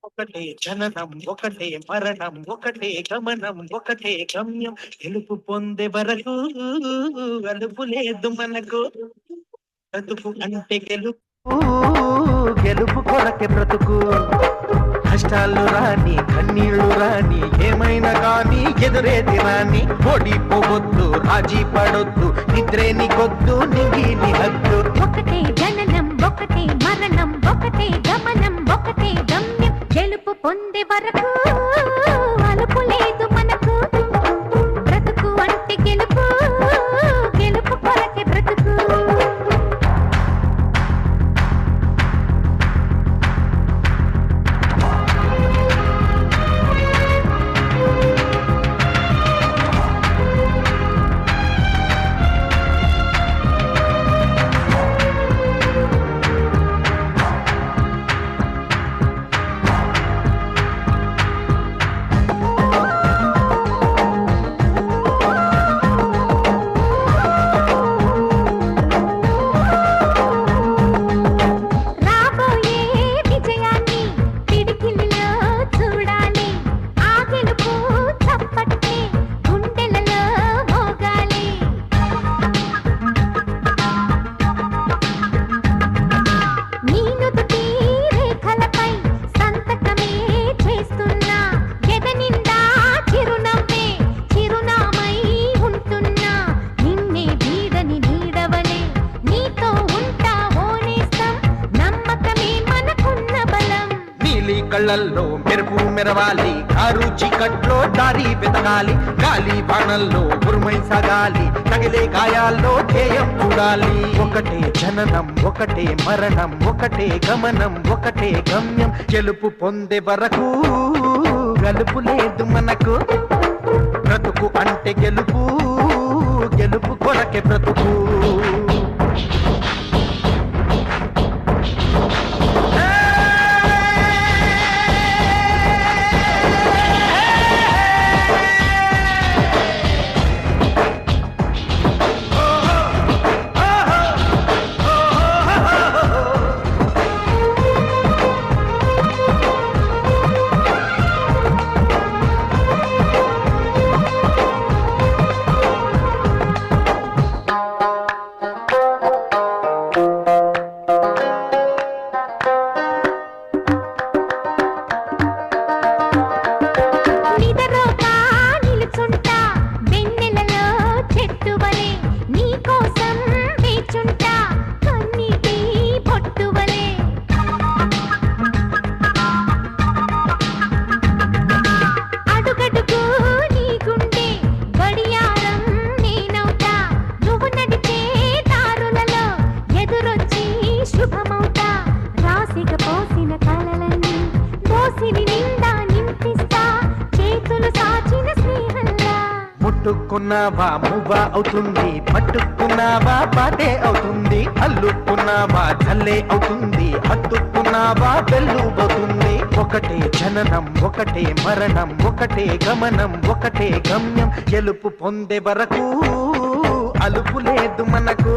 ఒకటే జననం ఒకటే మరణం ఒకటే గమనం ఒకటే గమ్యం గెలుపు పొందే వరకు అలుపు లేదు మనకు బ్రతుకు అంటే గెలుపు గెలుపు కొరకే బ్రతుకు కష్టాలు రాని కన్నీళ్లు రాని ఏమైనా కానీ ఎదురేది రాని ఓడిపోవద్దు రాజీ పడొద్దు నిద్రే నీకొద్దు నింగి నీ హద్దు ఒకటే జననం ఒకటే మరణం ఒకటే గమనం ఒకటే గమ్యం గెలుపు పొందే వరకు అలుపు లేదు మనకు బ్రతుకు అంటే గెలుపు గెలుపు కొరకే బ్రతుకు రాబోయే విజయాన్ని పిడికిలిలో చూడాలి ఆ గెలుపు చప్పట్లే గుండెలలో మోగాలి నీ నుదుటి రేఖలపై సంతకమే చేస్తున్నా ఎద నిండా చిరునవ్వే చిరునామై ఉంటున్నా నిన్నే వీడని నీడవలే నీతో ఉంటా ఓనేస్తం నమ్మకమే మనకున్న బలం నీలి కళ్ళల్లో మెరుపు మెరవాలి కారు చీకట్లో దారి వెతకాలి గాలి బాణల్లో ఉరుమై సాగాలి తగిలే గాయాల్లో ధ్యేయం చూడాలి ఒకటే జననం ఒకటే మరణం ఒకటే గమనం ఒకటే గమ్యం గెలుపు పొందే వరకు గలుపు లేదు మనకు బ్రతుకు అంటే గెలుపు గెలుపు కొరకే బ్రతుకు నిదరోగా నిలుచుంటా వెన్నెలలో చెట్టువలే నీ కోసం వేచుంటా కన్నీటి పొట్టువలే అడుగడుగు నీ గుండె గడియారం నేనవుతా నువ్వు నడిచే దారులలో ఎదురొచ్చి శుభమవుతా రాసిగా పోసిన కలలన్నీ దోసిని నిండా నింపిస్తా చేతులు సాచిన స్నేహంలా ముట్టుకున్నావా మువ్వా అవుతుంది పట్టుకున్నావా పాటే అవుతుంది అల్లుకున్నావా జల్లే అవుతుంది హత్తుకున్నావా వెల్లుబోతుంది ఒకటే జననం ఒకటే మరణం ఒకటే గమనం ఒకటే గమ్యం గెలుపు పొందే వరకు అలుపు లేదు మనకు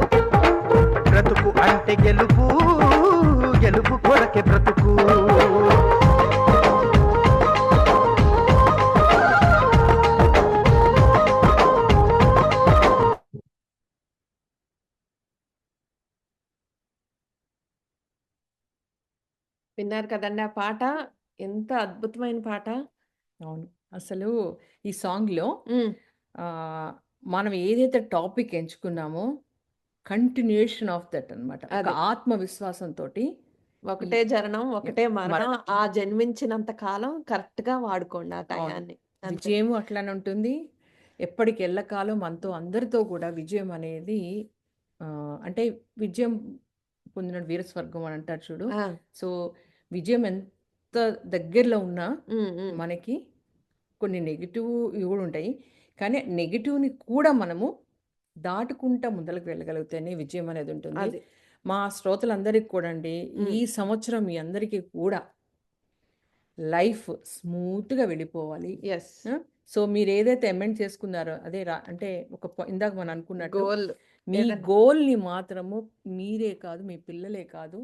బ్రతుకు అంటే గెలుపు గెలుపు కొరకే బ్రతుకు విన్నారు కదండి ఆ పాట. ఎంత అద్భుతమైన పాట. అవును. అసలు ఈ సాంగ్‌లో హ్మ్. మనం ఏదైతే టాపిక్ ఎంచుకున్నామో కంటిన్యూయేషన్ ఆఫ్ దట్ అన్నమాట. ఒక అది. ఆత్మవిశ్వాసంతోటి ఈ ఒకటే జననం, ఒకటే మరణం. మరణం. ఆ జన్మించినంత కాలం కరెక్ట్‌గా వాడుకోండి ఆ అవును. టయాన్ని. అంతే. విజయం అట్లానే ఉంటుంది. ఎప్పటికి ఎల్లకాలం మనతో అందరితో కూడా విజయం అనేది అంటే విజయం పొందిన వీరస్వర్గం అని అంటారు చూడు. ఆ! సో, విజయం దగ్గరలో ఉన్న హ్మ్. హ్మ్. మనకి కొన్ని నెగిటివ్ కూడా ఉంటాయి. కానీ నెగిటివ్‌ని కూడా మనము దాటుకుంటా ముందలకు వెళ్ళగలిగితేనే విజయం అనేది ఉంటుంది. అది. మా శ్రోతలందరికి కూడా అండి, ఈ సంవత్సరం మీ అందరికీ కూడా లైఫ్ స్మూత్‌గా వెళ్ళిపోవాలి. యెస్. సో మీరేదైతే అమెండ్ చేసుకున్నారో అదే అంటే ఇందాక మనం అనుకున్నట్టు గోల్ మీ ఏదన్నా గోల్‌ని మాత్రము మీరే కాదు, మీ పిల్లలే కాదు,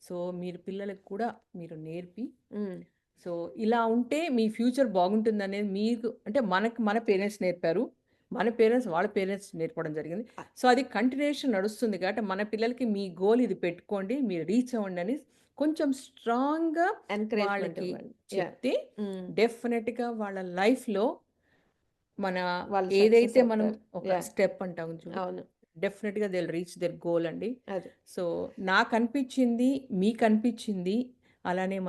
సో మీరు పిల్లలకి కూడా మీరు నేర్పి, హ్మ్. సో ఇలా ఉంటే మీ ఫ్యూచర్ బాగుంటుందనేది మీకు అంటే మన పేరెంట్స్ నేర్పారు. మన పేరెంట్స్ వాళ్ళ పేరెంట్స్ నేర్పడం జరిగింది. సో అది కంటిన్యూయేషన్ నడుస్తుంది కాబట్టి మన పిల్లలకి మీ గోల్ ఇది పెట్టుకోండి, మీరు రీచ్ అవ్వండి అని కొంచెం స్ట్రాంగ్‌గా ఎంకరేజ్‌మెంట్ వాళ్ళకి ఇవ్వండి. యాహ్! చెప్తే హ్మ్. డెఫినిట్‌గా వాళ్ళ లైఫ్‌లో మన వాళ్ళు ఏదైతే సక్సెస్ మనం అవుతారు. ఒక యాహ్! స్టెప్ అంటాం చూడు, అవును. డెఫినిట్‌గా they will reach there goal అండి. అది. సో నాకనిపించింది, మీకనిపించింది, అలానే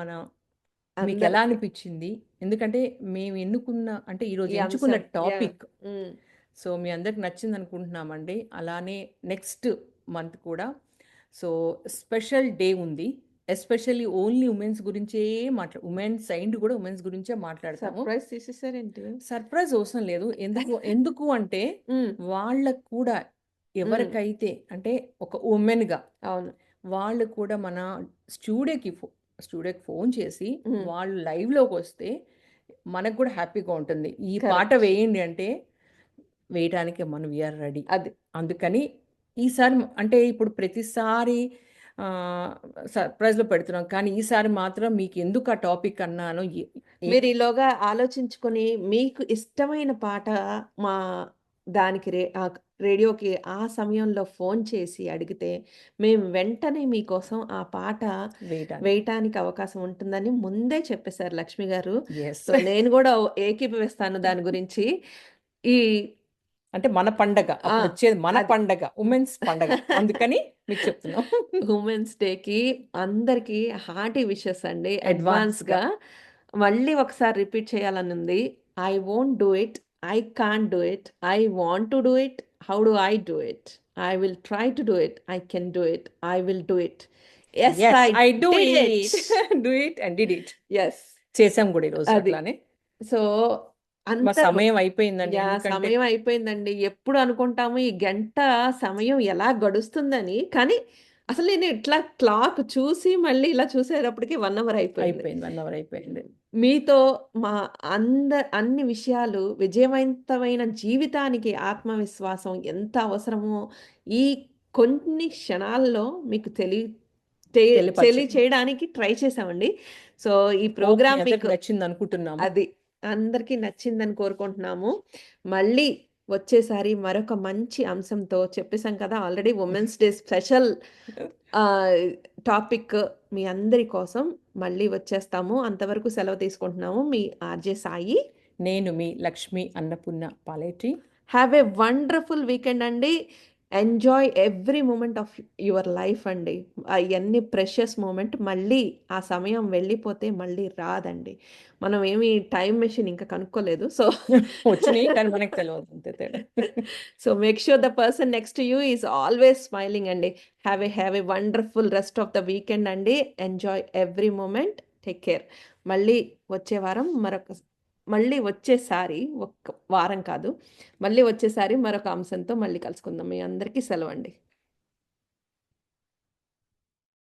మీకెలా అందరికి అనిపించింది? ఎందుకంటే మేము ఎన్నుకున్న అంటే ఈరోజు ఈ ఎంచుకున్న అంశం. యాహ్! టాపిక్ హ్మ్. సో మీ అందరికి నచ్చిందనుకుంటున్నామండి. అలానే నెక్స్ట్ మంత్ కూడా సో స్పెషల్ డే ఉంది. ఎస్పెషల్లీ ఓన్లీ ఉమెన్స్ గురించే ఉమెన్స్ సైడ్ కూడా ఉమెన్స్ గురించే మాట్లాడతాము. సర్ప్రైజ్ తీసేసారేంటి? సర్ప్రైజ్ అవసరం లేదు. ఎందుకు అంటే హ్మ్. వాళ్ళకి కూడా హ్మ్. ఎవరికైతే అంటే ఒక ఉమెన్‌గా అవును. వాళ్ళు కూడా మన స్టూడియోకి స్టూడియోకి ఫోన్ చేసి హ్మ్. వాళ్ళు లైవ్‌లోకొస్తే మనకు కూడా హ్యాపీగా ఉంటుంది. ఈ పాట కరెక్ట్. వేయండి అంటే వేయటానికి మనం వీఆర్ రెడీ. అది. అందుకని ఈసారి అంటే ఇప్పుడు ప్రతిసారి ఆహ్, సర్ప్రైజ్‌లో పెడుతున్నాం. కానీ ఈసారి మాత్రం మీకెందుకు ఆ టాపిక్ అన్నాను. మీరు ఈలోగా ఆలోచించుకొని మీకు ఇష్టమైన పాట మా దానికి రేడియోకి ఆ సమయంలో ఫోన్ చేసి అడిగితే, మేము వెంటనే మీకోసం ఆ పాట వేయటానికి. వేయటానికి అవకాశం ఉంటుందని ముందే చెప్పేసారు లక్ష్మి గారు. యెస్. సో, నేను గూడా ఏకీభవిస్తాను దాని గురించి. ఈ అంటే మన పండగ. ఆ! అప్పుడొచ్చేది మన అది. పండగ. ఉమెన్స్ పండగ. అందుకని మీకు చెప్తున్నాం. ఉమెన్స్ డేకి అందరికీ హార్టీ విషెస్ అండి. అడ్వాన్స్‌గా. అడ్వాన్స్‌గా. మళ్ళీ ఒకసారి రిపీట్ చేయాలనుంది. I won't do it. I can't do it. I want to do it. How do I do it? I will try to do it. I can do it. I will do it. Yes yes. I I do did it. It. Do it and did it. Yes. చేసాం కూడా ఈరోజు అది. అట్లానే. So, మా అంత సమయం అయిపోయిందండి. Yeah! ఎందుకంటే సమయం అయిపోయిందండి. ఎప్పుడు అనుకుంటాము ఈ గంట సమయం ఎలా గడుస్తుందని. కానీ అసలు నేను ఇట్లా క్లాక్ చూసి మళ్ళీ ఇలా చూసేటప్పటికి 1 అవర్ అయిపోయింది. అయిపోయింది. 1 అవర్ అయిపోయింది. మీతో మా అన్ని విషయాలు విజయవంతమైన జీవితానికి ఆత్మవిశ్వాసం ఎంత అవసరమో ఈ కొన్ని క్షణాల్లో మీకు తెలియపరిచాం. తెలియచేయడానికి ట్రై చేశామండి. సో, ఈ హోప్ మీ ప్రోగ్రామ్ అందరికి మీకు నచ్చిందనుకుంటున్నాము. అది. అందరికీ నచ్చిందని కోరుకుంటున్నాము. మళ్ళీ వచ్చేసారి మరొక మంచి అంశంతో చెప్పేసాం కదా! Already women's day special ah, topic మీ అందరి కోసం మళ్ళీ వచ్చేస్తాము. అంతవరకు సెలవు తీసుకుంటున్నాము. మీ ఆర్‌జే సాయి. నేను మీ Lakshmi Annapurna Paleti. Have a wonderful weekend అండి. Enjoy every moment of your life అండి. అయన్నీ ప్రెషియస్ మూమెంట్. మళ్ళీ ఆ సమయం వెళ్ళిపోతే మళ్ళీ రాదండి. మనం ఏమి టైమ్ మెషిన్ ఇంకా కనుక్కోలేదు. సో, వచ్చినియి కానీ మనకు తెలవదు అంతే తేడా. So make sure the person next to you is always smiling అండి. Have a wonderful rest of the weekend అండి. Enjoy every moment. Take care. మళ్ళీ వచ్చే వారం మళ్ళీ వచ్చేసారి ఒక్క వారం కాదు. మళ్ళీ వచ్చేసారి మరొక అంశంతో మళ్ళీ కలుసుకుందాం. మీ అందరికీ సెలవండి.